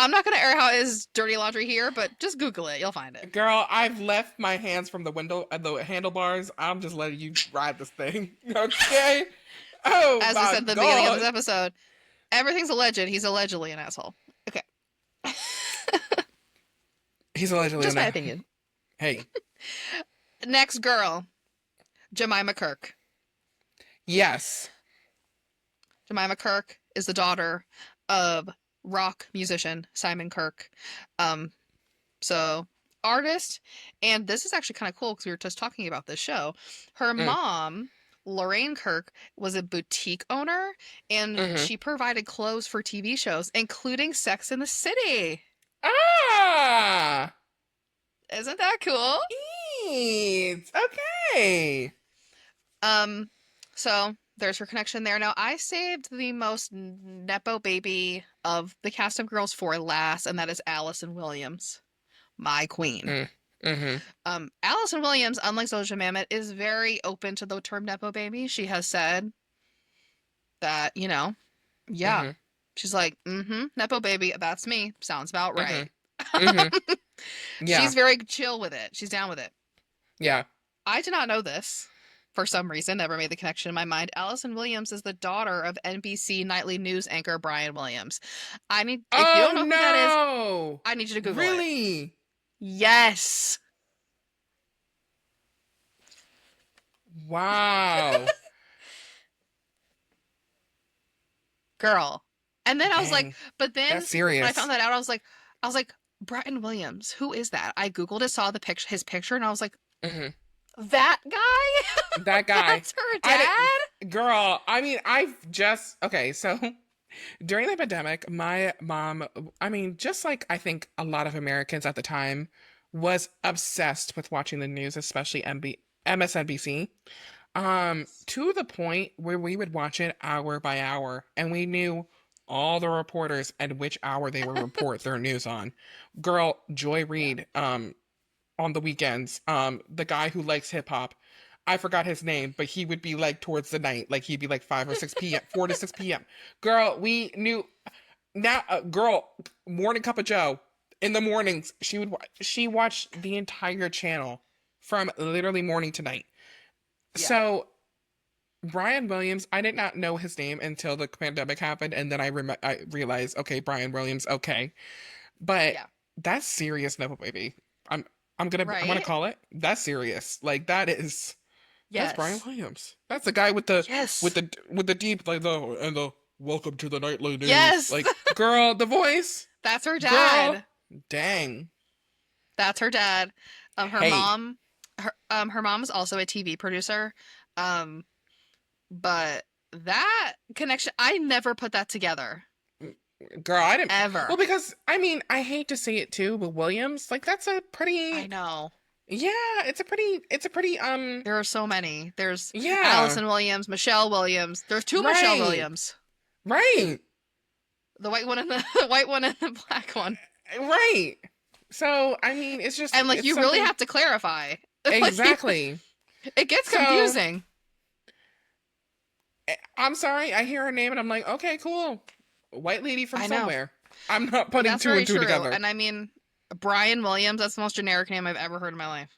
I'm not gonna air out his dirty laundry here, but just Google it. You'll find it. Girl, I've left my hands from the window at the handlebars. I'm just letting you ride this thing. Okay. Oh, as I said at the beginning of this episode, everything's alleged. He's allegedly an asshole. Okay. He's allegedly just my opinion. Hey. Next girl, Jemima Kirk. Yes. Jemima Kirk is the daughter of rock musician Simon Kirk. So artist, and this is actually kind of cool because we were just talking about this show. Her mom, Lorraine Kirk, was a boutique owner, and she provided clothes for TV shows, including Sex in the City. Ah! Isn't that cool? Neat. Okay. So there's her connection there. Now, I saved the most Nepo baby of the cast of girls for last, and that is Allison Williams, my queen. Allison Williams, unlike Zoja Mamet, is very open to the term Nepo baby. She has said that, she's like, Nepo baby, that's me. Sounds about right. Yeah. She's very chill with it. She's down with it. Yeah. I did not know this. For some reason, never made the connection in my mind. Allison Williams is the daughter of NBC nightly news anchor Brian Williams. If you don't know who that is, I need you to Google it. Really? Yes. Wow. Girl. And then I was like, but then that's serious. when I found that out, I was like, Brian Williams, who is that? I Googled it, saw his picture, and I was like, that guy? That guy. That's her dad? Girl, I mean, so during the pandemic, my mom, just like I think a lot of Americans at the time, was obsessed with watching the news, especially MSNBC, to the point where we would watch it hour by hour, and we knew all the reporters and which hour they would report their news on. Girl, Joy Reid, on the weekends, the guy who likes hip hop, I forgot his name, but he would be like towards the night, like he'd be like 5 or 6 p.m., 4 to 6 p.m. Girl, we knew. Now, girl, Morning Cup of Joe, in the mornings, she watched the entire channel from literally morning to night. Yeah. So Brian Williams, I did not know his name until the pandemic happened, and then I realized, okay, Brian Williams, okay, but that's serious, Nepo baby. I'm gonna call it. That's serious. Like that is. Yes. That's Brian Williams. That's the guy with the with the deep like the welcome to the nightly news. Yes. Like girl, the voice. That's her dad. Girl, dang. That's her dad. Her mom is also a TV producer. But that connection, I never put that together. Girl, I didn't ever. Well, because I hate to say it too, but Williams, like that's a pretty. I know. Yeah, it's a pretty. There are so many. There's Allison Williams, Michelle Williams. There's two Michelle Williams. Right. The white one and the black one. Right. So it's just and like you really have to clarify. Exactly. It gets confusing. I'm sorry. I hear her name and I'm like, okay, cool. White lady from somewhere. I'm not putting two and two together. And Brian Williams, that's the most generic name I've ever heard in my life.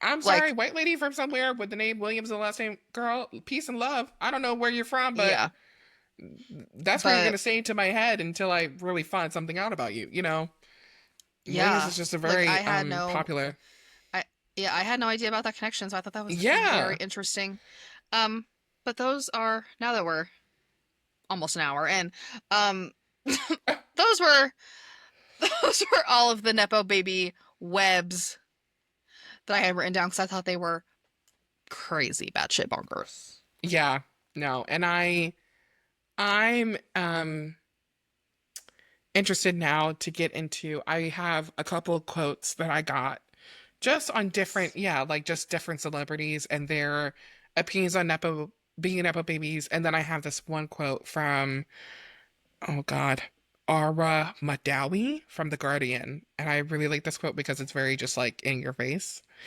I'm sorry, white lady from somewhere with the name Williams and the last name. Girl, peace and love. I don't know where you're from, but that's what you're going to say to my head until I really find something out about you, Williams is just a very popular. Yeah, I had no idea about that connection, so I thought that was very Yeah. interesting. Um, but those are, now that we're almost an hour in, um, those were those were all of the Nepo baby webs that I had written down because I thought they were crazy batshit bonkers. Yeah. No. And I'm interested now to get into, I have a couple of quotes that I got just on different, yeah, like just different celebrities and their opinions on Nepo being Nepo babies. And then I have this one quote from, oh God, Ara Madawi from The Guardian. And I really like this quote because it's very just like in your face. Yeah.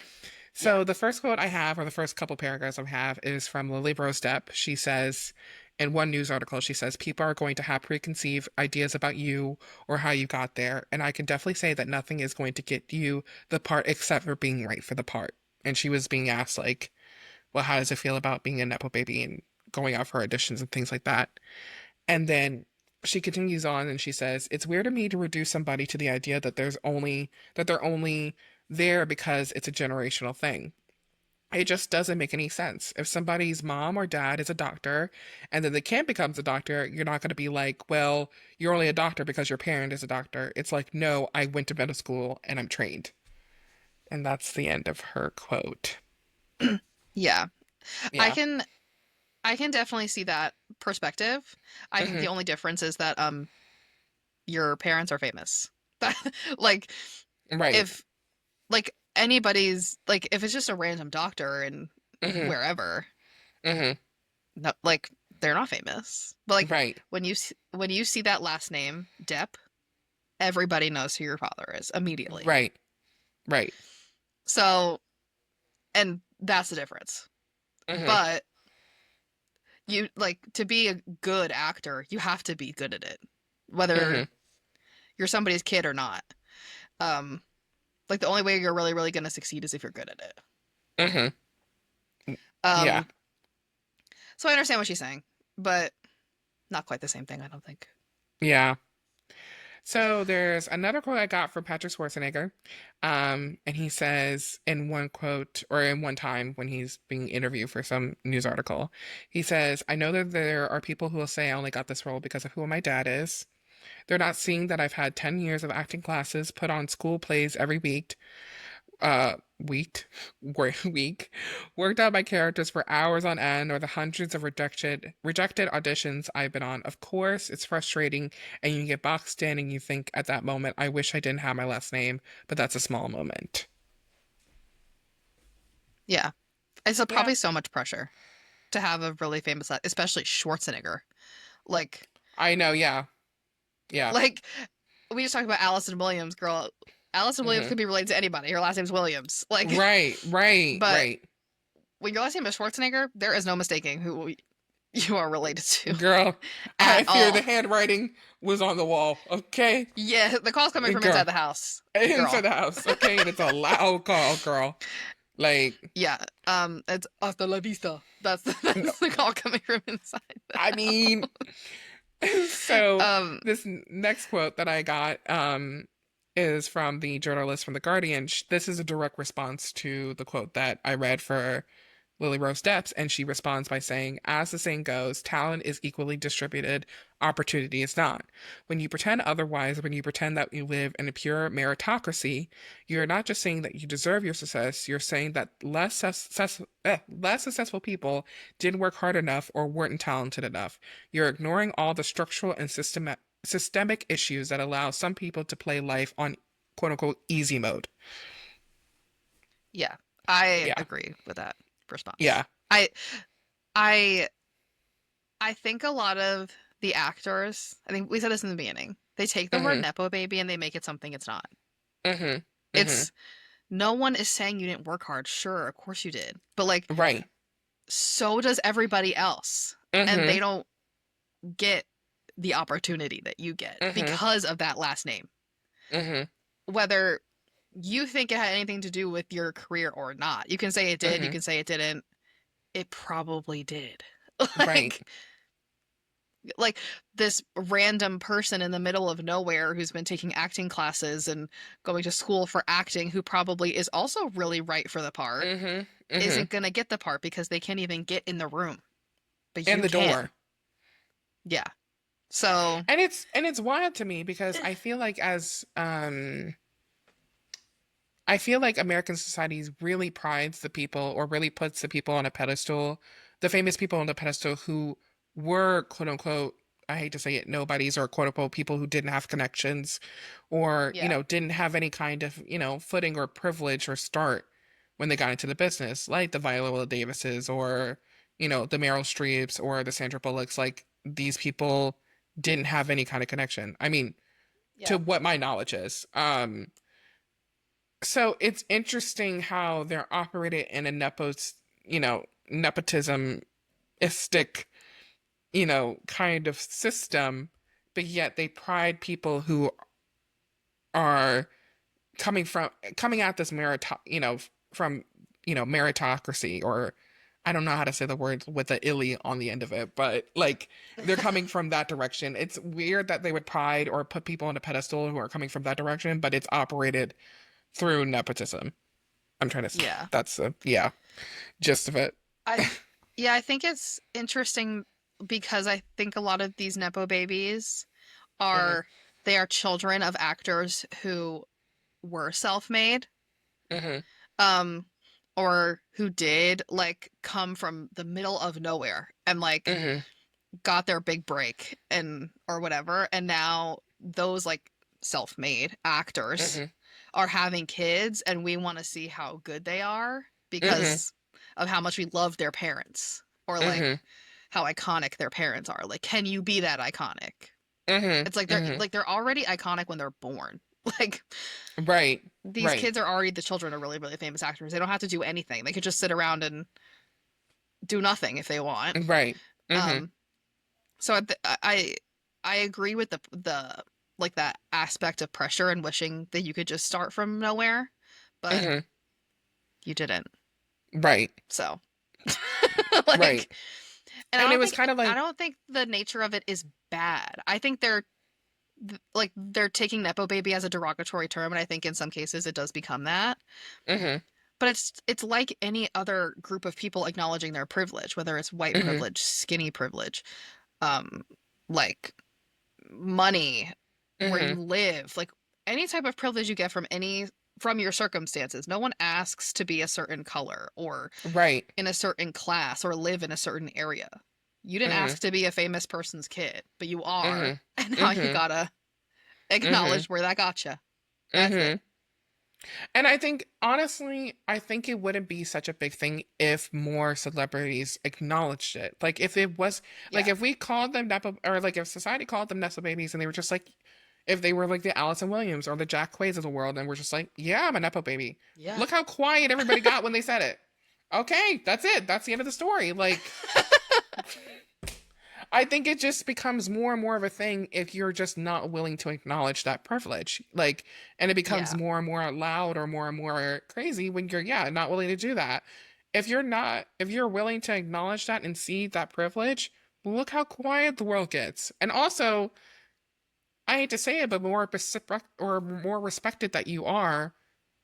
So the first quote I have, or the first couple paragraphs I have, is from Lily Rose Depp. She says, in one news article, she says, people are going to have preconceived ideas about you or how you got there. And I can definitely say that nothing is going to get you the part except for being right for the part. And she was being asked, like, well, how does it feel about being a Nepo baby and going out for auditions and things like that? And then she continues on and she says, it's weird to me to reduce somebody to the idea that they're only there because it's a generational thing. It just doesn't make any sense. If somebody's mom or dad is a doctor and then the kid becomes a doctor, you're not going to be like, well, you're only a doctor because your parent is a doctor. It's like, no, I went to medical school and I'm trained. And that's the end of her quote. Yeah. I Yeah. can I can definitely see that perspective. I think Hmm. the only difference is that your parents are famous. Like Right. if like anybody's like if it's just a random doctor and Hmm. wherever, Hmm. no, like they're not famous. But like Right. when you see that last name, Depp, everybody knows who your father is immediately. Right. Right. So, and that's the difference. Hmm. But you like to be a good actor, you have to be good at it, whether Hmm. you're somebody's kid or not. Um, like the only way you're really, really gonna succeed is if you're good at it. Hmm. Yeah. Um, so I understand what she's saying, but not quite the same thing, I don't think. Yeah. So there's another quote I got from Patrick Schwarzenegger. And he says in one quote, or in one time when he's being interviewed for some news article, he says, I know that there are people who will say I only got this role because of who my dad is. They're not seeing that I've had 10 years of acting classes, put on school plays every week, week, week, worked out my characters for hours on end, or the hundreds of rejected auditions I've been on. Of course, it's frustrating, and you get boxed in, and you think at that moment, I wish I didn't have my last name, but that's a small moment. Yeah, it's Yeah, probably so much pressure to have a really famous, especially Schwarzenegger. Like, I know. Yeah, yeah. like we just talked about Allison Williams, girl. Allison Williams Hmm. could be related to anybody. Her last name's Williams. Like, Right, right, but right. when your last name is Schwarzenegger, there is no mistaking who you are related to Girl, at I fear the all. handwriting was on the wall. Okay, Yeah, the call's coming from inside girl, the house, inside girl. the house. Okay, and it's a loud call, girl. Like. Yeah, it's hasta la vista. No, That's the call coming from inside the I house. mean, so Um, this next quote that I got is from the journalist from The Guardian. This is a direct response to the quote that I read for Lily Rose Depp's, and she responds by saying, as the saying goes, talent is equally distributed, opportunity is not. When you pretend otherwise, when you pretend that you live in a pure meritocracy, you're not just saying that you deserve your success, you're saying that less successful people didn't work hard enough or weren't talented enough. You're ignoring all the structural and systemic issues that allow some people to play life on quote unquote easy mode. yeah, I Yeah. agree with that response. Yeah. I I I think a lot of the actors, I think we said this in the beginning, they take the word Mm-hmm. Nepo baby and they make it something it's not. Mm-hmm. Mm-hmm. It's no one is saying you didn't work hard. Sure, of course you did. But like Right. so does everybody else. And Mm-hmm. they don't get the opportunity that you get Mm-hmm. because of that last name. Mm-hmm. Whether you think it had anything to do with your career or not. You can say it did, you Mm-hmm. can say it didn't. It probably did. Right. Like like this random person in the middle of nowhere who's been taking acting classes and going to school for acting, who probably is also really right for the part, Mm-hmm. Mm-hmm. isn't gonna get the part because they can't even get in the room. But And you the can. door. Yeah. So And it's wild to me because I feel like American society really prides the people or really puts the people on a pedestal, the famous people on the pedestal who were quote unquote, I hate to say it, nobodies or quote unquote people who didn't have connections or, yeah. didn't have any kind of, footing or privilege or start when they got into the business, like the Viola Davises or, the Meryl Streeps or the Sandra Bullocks. Like these people didn't have any kind of connection. I mean, to Yeah. what my knowledge is. So it's interesting how they're operated in a nepotismistic, kind of system, but yet they pride people who are coming at this from, meritocracy, or I don't know how to say the word with the illy on the end of it, but like they're coming from that direction. It's weird that they would pride or put people on a pedestal who are coming from that direction, but it's operated through nepotism. I'm trying to. Yeah. That's yeah, gist of it. I yeah, I think it's interesting because I think a lot of these Nepo babies Mhm. are they are children of actors who were self-made, Mhm. um, or who did like come from the middle of nowhere and like Mhm. got their big break and or whatever, and now those like self-made actors Mhm. are having kids and we want to see how good they are Mhm. because of how much we love their parents or like Mhm. how iconic their parents are. Like, can you be that iconic? Mhm. It's Mhm. like they're already iconic when they're born. Like Right. these Right. kids are already the children of really, really famous actors. They don't have to do anything. They could just sit around and do nothing if they want. Right. Mhm. Um, so I agree with the like that aspect of pressure and wishing that you could just start from nowhere, but Mhm. you didn't. Right. So Right. like, and And it was kind of I like. don't think the nature of it is bad. I think they're like they're taking nepo baby as a derogatory term, and I think in some cases it does become that. Mhm. But it's like any other group of people acknowledging their privilege, whether it's white Mhm. privilege, skinny privilege, um, like money, where you Mhm. live, like any type of privilege you get from your circumstances. No one asks to be a certain color or Right. in a certain class or live in a certain area. You didn't Mhm. ask to be a famous person's kid, but you are, Mhm. and now you Mhm. gotta Mhm. acknowledge where that got you. That's it. Mhm. And I think, honestly, I think it wouldn't be such a big thing if more celebrities acknowledged it. Like, if it was, like, Yeah. if we called them Nepo, or like, if society called them Nepo babies and they were just like, if they were like the Allison Williams or the Jack Quays of the world and we're just like, yeah, I'm a Nepo baby. Yeah. Look how quiet everybody got when they said it. Okay, that's it. That's the end of the story. Like, I think it just becomes more and more of a thing if you're just not willing to acknowledge that privilege. Like, and it becomes Yeah. more and more loud or more and more crazy when you're, yeah, not willing to do that. If you're willing to acknowledge that and see that privilege, look how quiet the world gets. And also, I hate to say it, but more respected that you are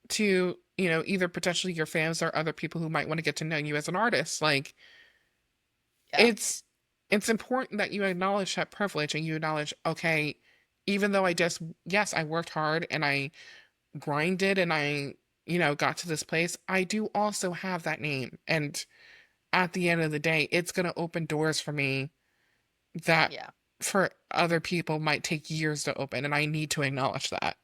to, either potentially your fans or other people who might want to get to know you as an artist. Like, Yeah. it's it's important that you acknowledge that privilege and you acknowledge, okay, even though yes, I worked hard and I grinded and I, got to this place, I do also have that name. And at the end of the day, it's going to open doors for me that Yeah. for other people might take years to open. And I need to acknowledge that.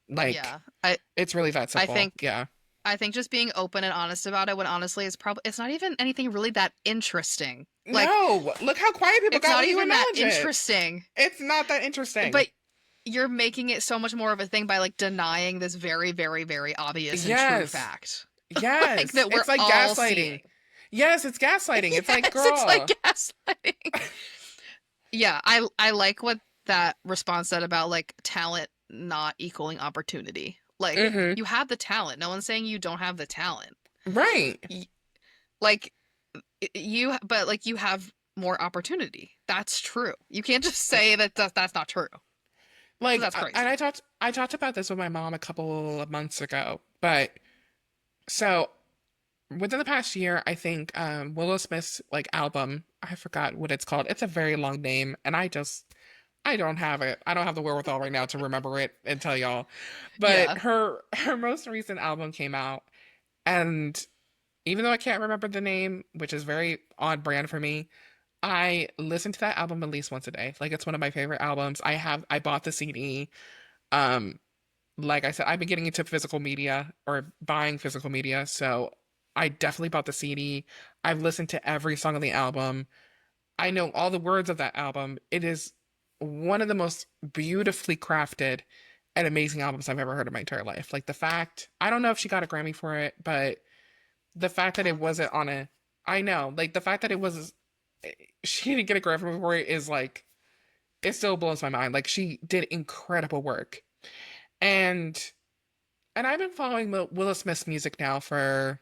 Like, Yeah. I it's really that I simple. think Yeah. I think just being open and honest about it when honestly it's not even anything really that interesting. Like No, look how quiet people it's got not when you even that acknowledge it. interesting. It's not that interesting. But you're making it so much more of a thing by like denying this very, very, very obvious and true Yes. fact. Like Yes, that we're it's like all gaslighting. seeing. Yes, it's gaslighting. It's like, Yes, it's like girl. gaslighting. Yeah, I like what that response said about like talent not equaling opportunity. Like Mm-hmm. you have the talent. No one's saying you don't have the talent. Right. Y- Like you but like you have more opportunity. That's true. You can't just say that's not true. Like, That's and crazy. I talked about this with my mom a couple of months ago, but so within the past year, I think Willow Smith's like album, I forgot what it's called. It's a very long name, and I don't have it. I don't have the wherewithal right now to remember it and tell y'all. But Yeah. her most recent album came out, and even though I can't remember the name, which is very on brand for me, I listen to that album at least once a day. Like it's one of my favorite albums. I bought the CD. Um, like I said, I've been getting into physical media or buying physical media, so I definitely bought the CD. I've listened to every song on the album. I know all the words of that album. It is one of the most beautifully crafted and amazing albums I've ever heard in my entire life. Like the fact, I don't know if she got a Grammy for it, but the fact that I it don't think wasn't on so. a, I know, like the fact that it was, she didn't get a Grammy for it is like, it still blows my mind. Like she did incredible work. And, and I've been following Willow Smith's music now for,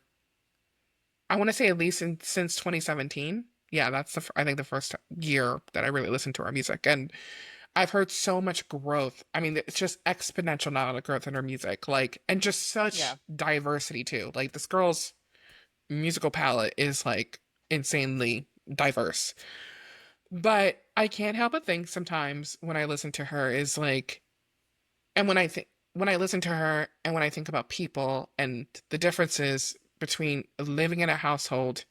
I want to say at least since 2017. Yeah, that's I think the first year that I really listened to her music. And I've heard so much growth. I mean, it's just exponential amount of growth in her music. Like, and just Yeah. such diversity too. Like this girl's musical palette is like insanely diverse. But I can't help but think sometimes when I listen to her is like, and when I listen to her and when I think about people and the differences between living in a household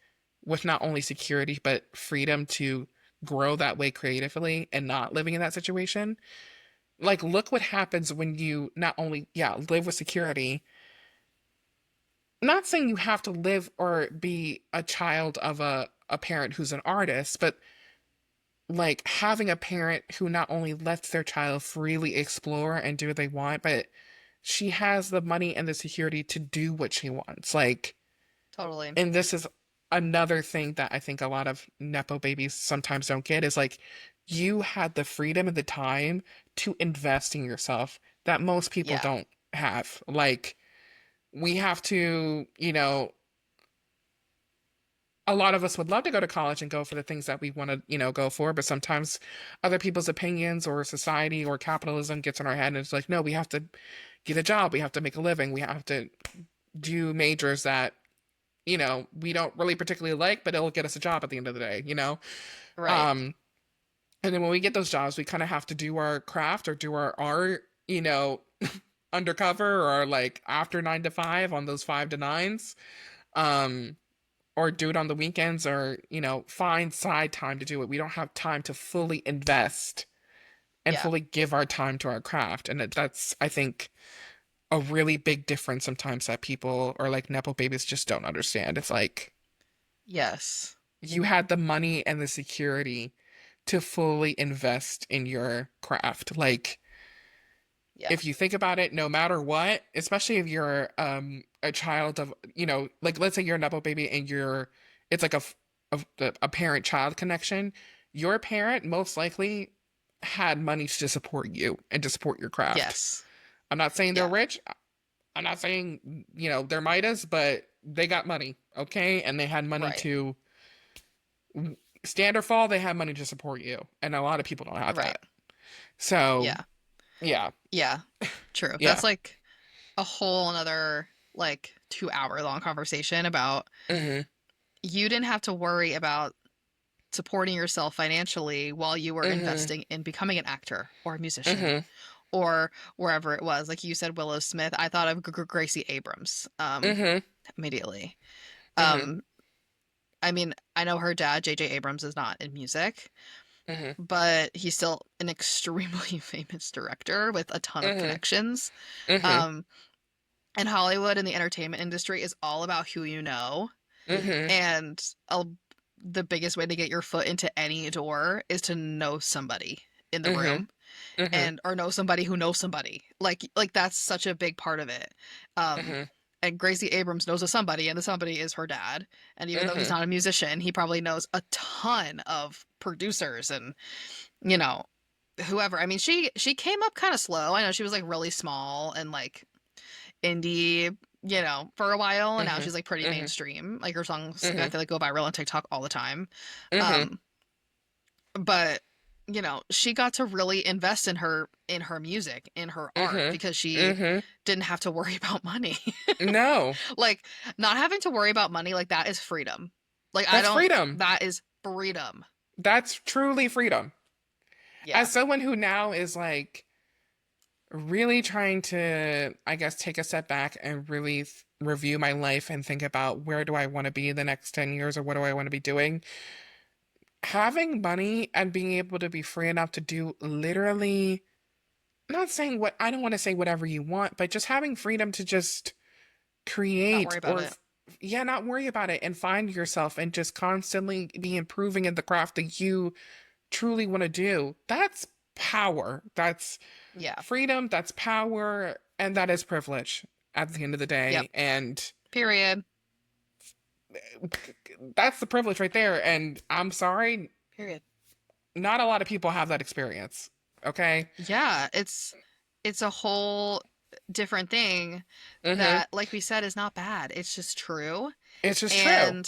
with not only security but freedom to grow that way creatively and not living in that situation. Like look what happens when you not only live with security. Not saying you have to live or be a child of a parent who's an artist, but like having a parent who not only lets their child freely explore and do what they want, but she has the money and the security to do what she wants. Like, Totally. and this is another thing that I think a lot of Nepo babies sometimes don't get is like, you had the freedom and the time to invest in yourself that most people Yeah. don't have. Like, we have to, a lot of us would love to go to college and go for the things that we want to, go for, but sometimes other people's opinions or society or capitalism gets in our head and it's like, no, we have to get a job, we have to make a living, we have to do majors that, we don't really particularly like, but it'll get us a job at the end of the day. Right. Um, and then when we get those jobs, we kind of have to do our craft or do our art, undercover or like after 9 to 5 on those 5 to 9s. Um, or do it on the weekends or, find side time to do it. We don't have time to fully invest and Yeah. fully give our time to our craft. And that's, I think, a really big difference sometimes that people or like Nepo babies just don't understand. It's like Yes. you had the money and the security to fully invest in your craft. Like, Yeah. if you think about it, no matter what, especially if you're a child of, like let's say you're a Nepo baby and it's like a parent child connection. Your parent most likely had money to support you and to support your craft. Yes. I'm not saying they're Yeah. rich. I'm not saying, they're Midas, but they got money, okay? And they had money Right. to stand or fall, they had money to support you. And a lot of people don't have Right. that. So, Yeah. yeah. Yeah. True. Yeah. That's like a whole another like 2 hour long conversation about Mhm. you didn't have to worry about supporting yourself financially while you were Mhm. investing in becoming an actor or a musician Mhm. or wherever it was. Like you said, Willow Smith, I thought of Gracie Abrams Mhm. immediately. Mhm. Um, I mean, I know her dad, J.J. Abrams, is not in music, Mhm. but he's still an extremely famous director with a ton of Mhm. connections. Mhm. Um, and Hollywood and the entertainment industry is all about who you know. Mhm. And the biggest way to get your foot into any door is to know somebody in the Mhm. room Mhm. and or know somebody who knows somebody. Like that's such a big part of it. Um, Mhm. and Gracie Abrams knows a somebody, and the somebody is her dad. And even though he's Mhm. not a musician, he probably knows a ton of producers and you know whoever. I mean, she came up kind of slow. I know she was like really small and like indie, for a while, and now Mhm. she's like pretty Mhm. mainstream. Like her songs, I Mhm. feel like go viral on TikTok all the time. Mhm. Um, but you know, she got to really invest in her music, in her art, Mm-hmm. because she Mm-hmm. didn't have to worry about money. No. Like, not having to worry about money, like, that is freedom. Like, I That's don't, freedom. that is freedom. That's truly freedom. Yeah. As someone who now is like really trying to, I guess, take a step back and really review my life and think about where do I want to be in the next 10 years or what do I want to be doing, having money and being able to be free enough to do literally, not saying what, I don't want to say whatever you want, but just having freedom to just Not create worry about or, it. yeah, not worry about it and find yourself and just constantly be improving in the craft that you truly want to do. That's power. That's Yeah. freedom, that's power, and that is privilege at the end of the Yep. day. And Period. that's the privilege right there. And I'm sorry, Period. not a lot of people have that experience. Okay? Yeah, it's a whole different thing Mm-hmm. that, like we said, is not bad. It's just true. It's just true.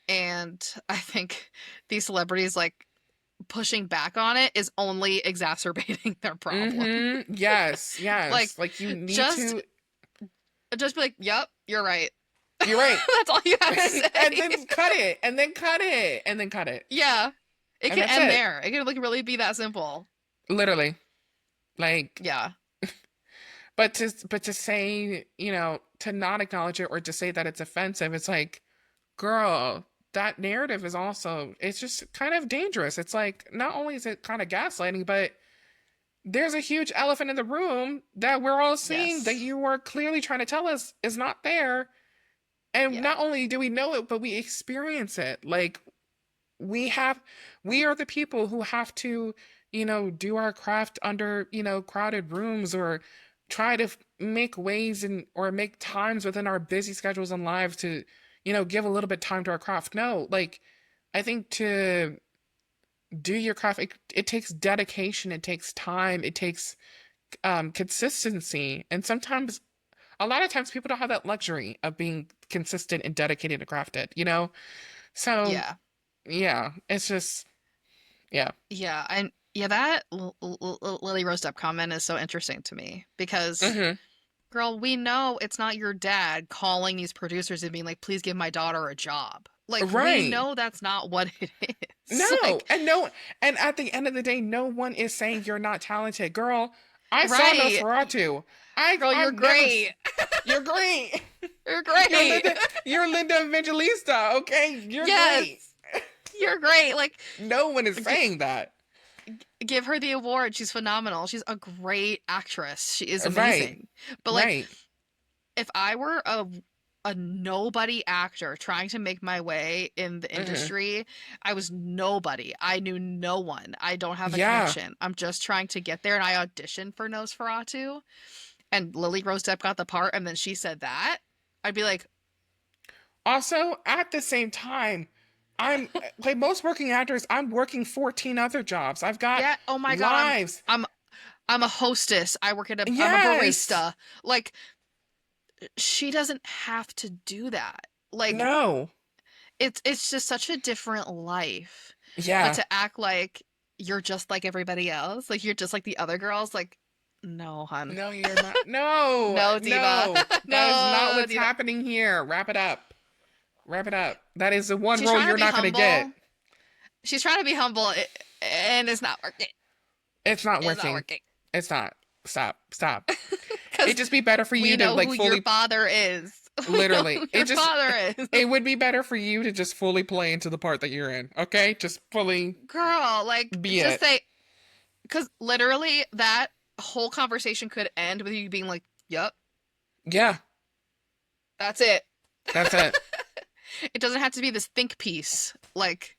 And I think these celebrities, like, pushing back on it is only exacerbating their problem. Mm-hmm. Yes, Like, yes. Like you need just to. just be like, "Yep, you're right." You're right. That's all you have to say. And then cut it. And then cut it. And then cut it. Yeah. It And can that's end it. there. It can, like, really be that simple. Literally. Like, Yeah. but to say, to not acknowledge it or to say that it's offensive, it's like, girl, that narrative is also, it's just kind of dangerous. It's like, not only is it kind of gaslighting, but there's a huge elephant in the room that we're all seeing that Yes. you are clearly trying to tell us is not there. And Yeah. not only do we know it, but we experience it. Like, we are the people who have to, do our craft under, crowded rooms or try to make ways and or make times within our busy schedules and lives to, give a little bit time to our craft. No, like, I think to do your craft, it takes dedication, it takes time, it takes consistency. And sometimes, a lot of times, people don't have that luxury of being consistent and dedicated to craft it. So, Yeah. yeah, it's just, yeah. Yeah. And yeah, that Lily Rose Depp comment is so interesting to me because, Hmm. girl, we know it's not your dad calling these producers and being like, please give my daughter a job. Like, we Right. know that's not what it is. No, Like, and no, and at the end of the day, no one is saying you're not talented, girl. I saw right. Nosferatu. Girl, you're I've never. great. You're great. You're You're great. Linda. You're Linda Evangelista. Okay, you're Yes. great. You're great. Like, No one is saying that. give her the award. She's phenomenal. She's a great actress. She is Right. amazing. But, like, Right. if I were a nobody actor trying to make my way in the Hmm. industry, I was nobody. I knew no one. I don't have a Yeah. connection. I'm just trying to get there, and I auditioned for Nosferatu, and Lily Rose Depp got the part, and then she said that. I'd be like, Also, at the same time, I'm like most working actors. I'm working 14 other jobs. I've got yeah, oh my God, lives. I'm a hostess. I work at I'm a Yes. barista. Like, she doesn't have to do that. Like, No. it's just such a different life. But Yeah. to act like you're just like everybody else, like you're just like the other girls, like, no, hun. No, you're not. No. No, diva. No. That is not No, what's diva. happening here. Wrap it up. Wrap it up. That is the one She's role trying to you're be not going to get. humble. She's trying to be humble, and it's not working. It's not It's not working. working. It's not. Stop. Stop. Because It'd just be better for we you to know like who fully. your father is. We know Literally. who It your just. father is. It would be better for you to just fully play into the part that you're in. Okay? Just fully Girl, like, be just it. say, because literally that whole conversation could end with you being like, "Yep, Yeah. that's it." That's it. It doesn't have to be this think piece, like,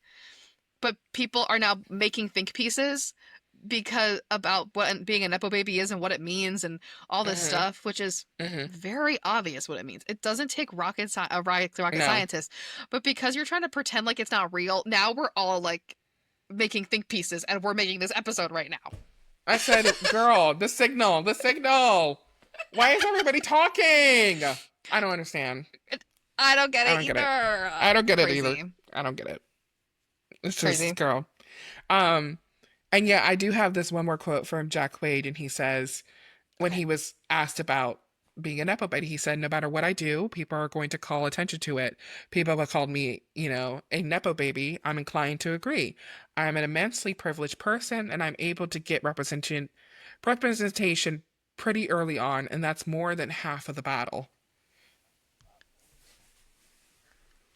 but people are now making think pieces because about what being a Nepo baby is and what it means and all this Hmm. stuff, which is Hmm. very obvious what it means. It doesn't take a rocket No. scientist, but because you're trying to pretend like it's not real, now we're all like making think pieces, and we're making this episode right now. I said, girl, the signal. The signal. Why is everybody talking? I don't understand. I don't get I it don't get either. it. I don't get it Crazy. either. I don't get it. It's Crazy. just, girl. Um, and yeah, I do have this one more quote from Jack Quaid, and he says, when Okay. he was asked about being a Nepo baby, he said, no matter what I do, people are going to call attention to it. People have called me, a Nepo baby. I'm inclined to agree. I'm an immensely privileged person, and I'm able to get representation pretty early on, and that's more than half of the battle.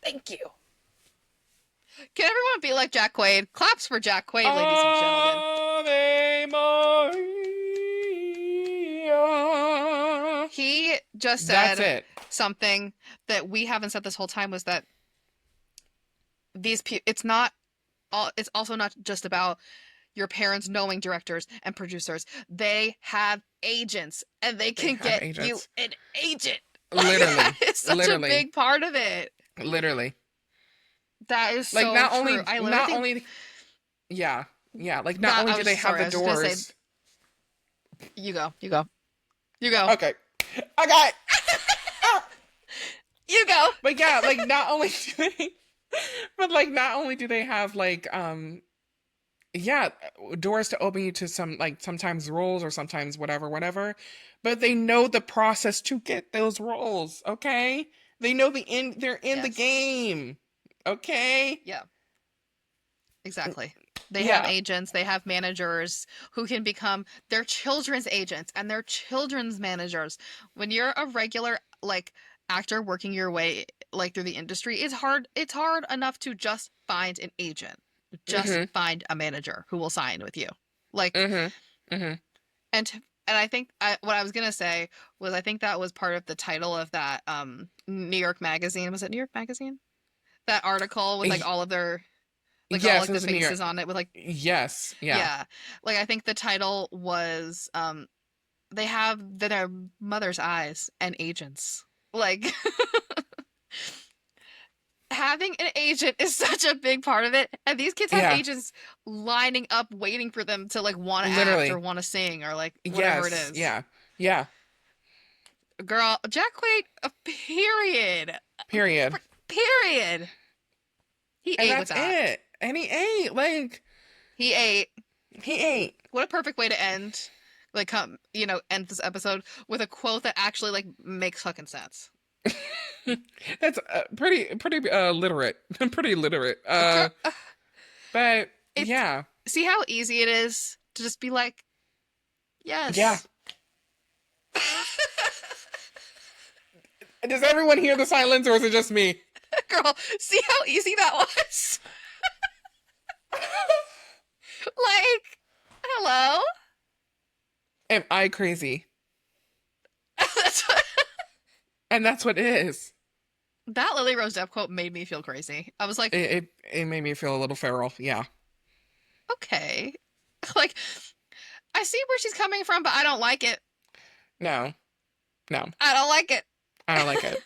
Thank you. Can everyone be like Jack Quaid? Claps for Jack Quaid, ladies and gentlemen. Ave Maria. He just That's said it. something that we haven't said this whole time, was that it's not all, it's also not just about your parents knowing directors and producers. They have agents, and they They can have get you agents. an agent. Like, that Literally. is such a Literally. big part of it. Literally. That is Like so true. I literally not think only yeah. Yeah, like not that only I do was they just have sorry. the I was just gonna say, doors. you go, you go, you go, Okay. Okay. you go. But yeah, like not only do they but like not only do they have like yeah, doors to open you to some like sometimes roles or sometimes whatever, but they know the process to get those roles, okay? They know they're in the Yes. game. Okay? Yeah. Exactly. They have Yeah. agents, they have managers who can become their children's agents and their children's managers. When you're a regular like actor working your way like through the industry, it's hard enough to just find an agent. Just Mhm. find a manager who will sign with you. Like Mhm. Mhm. and I think what I was going to say was I think that was part of the title of that New York Magazine. Was it New York Magazine? That article with like all of their like all Yes, like it the was in New York. faces on it with like Yes, yeah. yeah. Like I think the title was they have their mother's eyes and agents. Like having an agent is such a big part of it. And these kids have Yeah, agents lining up waiting for them to like want to act or literally. want to sing or like whatever it Yes, is. yeah. Yeah. Girl, Jack Quaid, period. Period. Period. He And ate with that's that. it. And he ate. Like He ate. he ate. What a perfect way to end end this episode with a quote that actually like makes fucking sense. That's pretty literate. Pretty literate. Girl, But it's yeah. see how easy it is to just be like, Yeah. yes. Does everyone hear the silence or is it just me? Girl, see how easy that was? Like, hello? Am I crazy? That's what... And that's what it is. That Lily Rose Depp quote made me feel crazy. I was like, It made me feel a little feral. Yeah. okay. Like, I see where she's coming from, but I don't like it. No. No. I don't like it. I don't like it.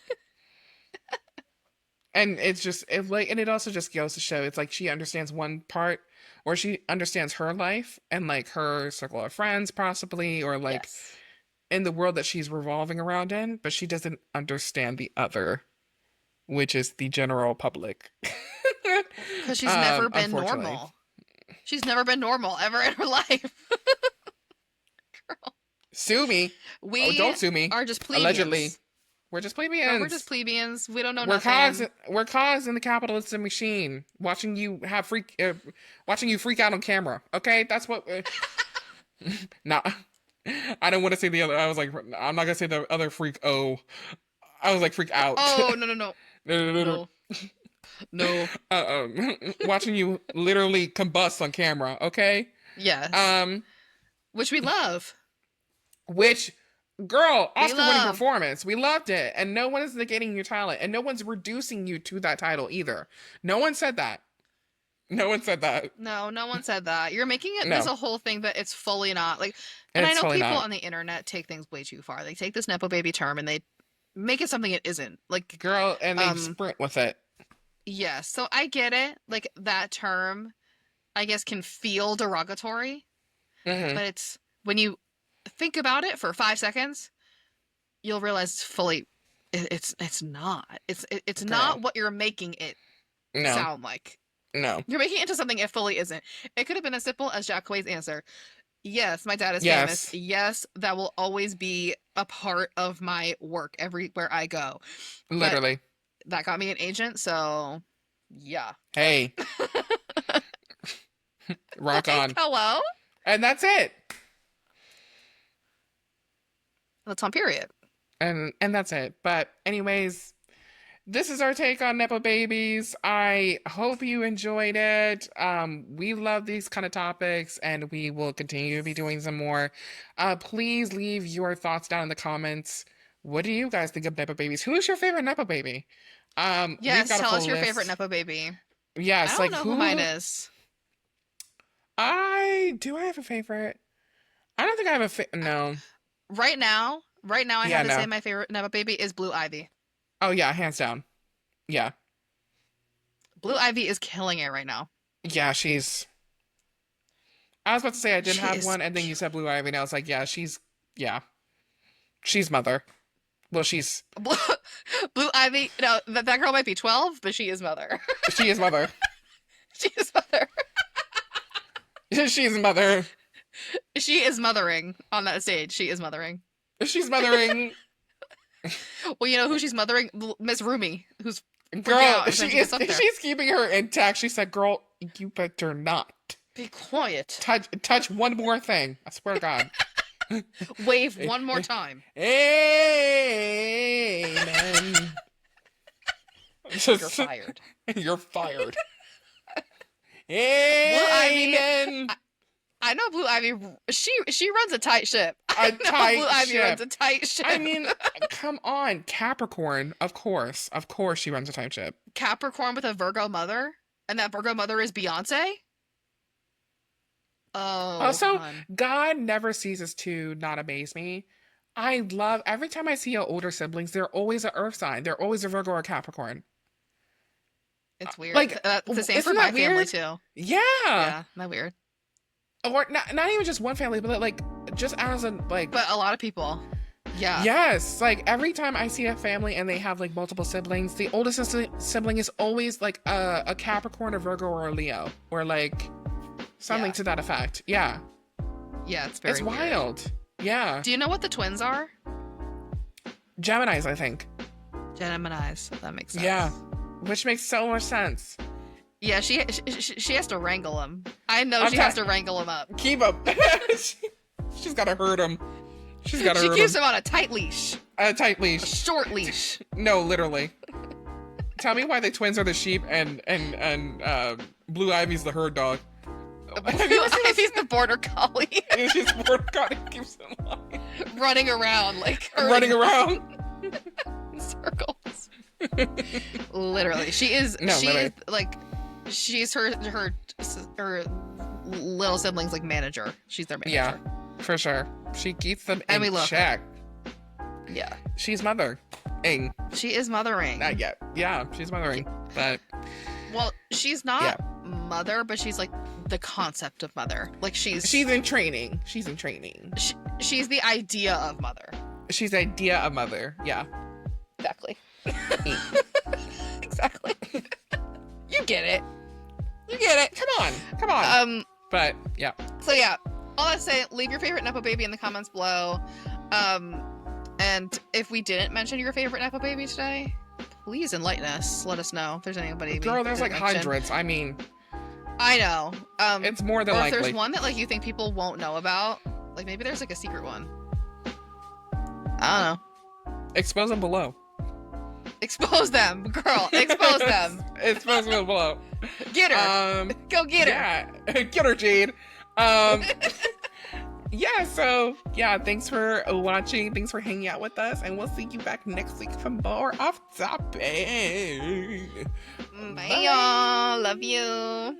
And it's just and it also just goes to show it's like she understands one part or she understands her life and like her circle of friends possibly or like Yes. in the world that she's revolving around in, but she doesn't understand the other, which is the general public. Because she's never been Unfortunately. normal. She's never been normal ever in her life. Girl. Sue me. We Oh, don't sue me. are just plebeians. Allegedly. We're just plebeians. Girl, we're just plebeians. We don't know We're nothing. we're cogs in the capitalist machine, watching you freak out on camera. Okay, that's what. Nah, I don't want to say the other. I was like, I'm not gonna say the other freak. Oh, I was like freak out. Oh, no, no, no. No. No. Watching you literally combust on camera. Okay. Yes. Which we love. Which, girl, We Oscar-winning love. performance. We loved it, and no one is negating your talent, and no one's reducing you to that title either. No one said that. No one said that. No, no one said that. You're making it No. this a whole thing, but it's fully not. Like, and I It's know totally people not. on the internet take things way too far. They take this Nepo baby term and they make it something it isn't. Like, Girl, and they sprint with it. yes. So I get it. Like, that term, I guess, can feel derogatory, Mm-hmm. but it's when you think about it for 5 seconds, you'll realize it's not. It's Girl. not what you're making it No. sound like. No. You're making it into something it fully isn't. It could have been as simple as Jack Quay's answer. Yes, my dad is Yes. famous. Yes, that will always be a part of my work everywhere I go. But Literally. that got me an agent, so yeah. Hey. Rock on. Hello? And that's it. That's on period. And that's it. But anyways, this is our take on Nepo Babies. I hope you enjoyed it. We love these kind of topics, and we will continue to be doing some more. Please leave your thoughts down in the comments. What do you guys think of Nepo Babies? Who is your favorite Nepo Baby? Yes, we've got a tell full us your list. favorite Nepo baby. Yes, I don't know who mine is. I have a favorite. I don't think I have a no. Right now, I Yeah, have to no. say my favorite Nepo baby is Blue Ivy. Oh yeah, hands down. Yeah. Blue Ivy is killing it right now. Yeah, she's. I was about to say I didn't She have is- one, and then you said Blue Ivy, and I was like, yeah, she's mother. Well, she's Blue Ivy. No, that girl might be 12, but she is mother. she is mother. She is mother. She's mother. She is mothering on that stage. She is mothering. She's mothering. Well, you know who she's mothering? Miss Rumi, who's Girl, out as she soon as she is. gets up there. She's keeping her intact. She said, "Girl, you better not be quiet. touch one more thing. I swear to God." Wave one more time. Amen. You're fired. You're fired. Ivy- Amen. I know Blue Ivy. She runs a tight ship. I know tight Blue Ivy ship. runs a tight ship. I mean, come on, Capricorn. Of course, she runs a tight ship. Capricorn with a Virgo mother, and that Virgo mother is Beyonce. Oh, Also, hun. God never ceases to not amaze me. I love every time I see older siblings. They're always an Earth sign. They're always a Virgo or Capricorn. It's weird. Like, It's the same for isn't my that family weird? too. Yeah. Yeah, not weird. Or not even just one family, but like just as a like. But a lot of people. Yeah. Yes, like every time I see a family and they have like multiple siblings, the oldest sibling is always like a Capricorn, a Virgo, or a Leo, or like something Yeah. to that effect. Yeah, Yeah, it's very it's weird. wild. Yeah, Do you know what the twins are? Geminis, I think. Geminis. That makes sense. Yeah, which makes so much sense. Yeah, she has to wrangle them. I know I'm she has to wrangle them up. Keep up. She's got to hurt him. She's got to She hurt keeps him. them on a tight leash, A tight a leash. short leash. No, literally. Tell me why the twins are the sheep and Blue Ivy's the herd dog. Blue Ivy's the border collie, She's more God keeps them alive. running around like Running around. in circles. Literally, she is. No, she literally. is like, she's her little siblings like manager. She's their manager. Yeah, for sure. She keeps them And we in love her. check. Yeah. She's mothering. She is mothering. Not yet. Yeah, she's mothering. But Well, she's not mother, but she's like the concept of mother. Like she's in training. She's in training. she's the idea of mother. She's the idea of mother. Yeah. Exactly. Exactly. You get it. You get it. Come on. But yeah. So yeah, all that to say, leave your favorite Nepo baby in the comments below. And if we didn't mention your favorite Nepo baby today, please enlighten us. Let us know if there's anybody. Girl, there's like didn't mention. hundreds. I mean, I know. it's more than or if likely. there's one that like you think people won't know about, like maybe there's like a secret one. I don't know. Expose them below. Expose them, girl. Expose them. Expose them below. Get her. Go get her. Yeah. Get her, Jade. Yeah, so yeah, thanks for watching. Thanks for hanging out with us, and we'll see you back next week for more off topic. Bye, y'all. Love you.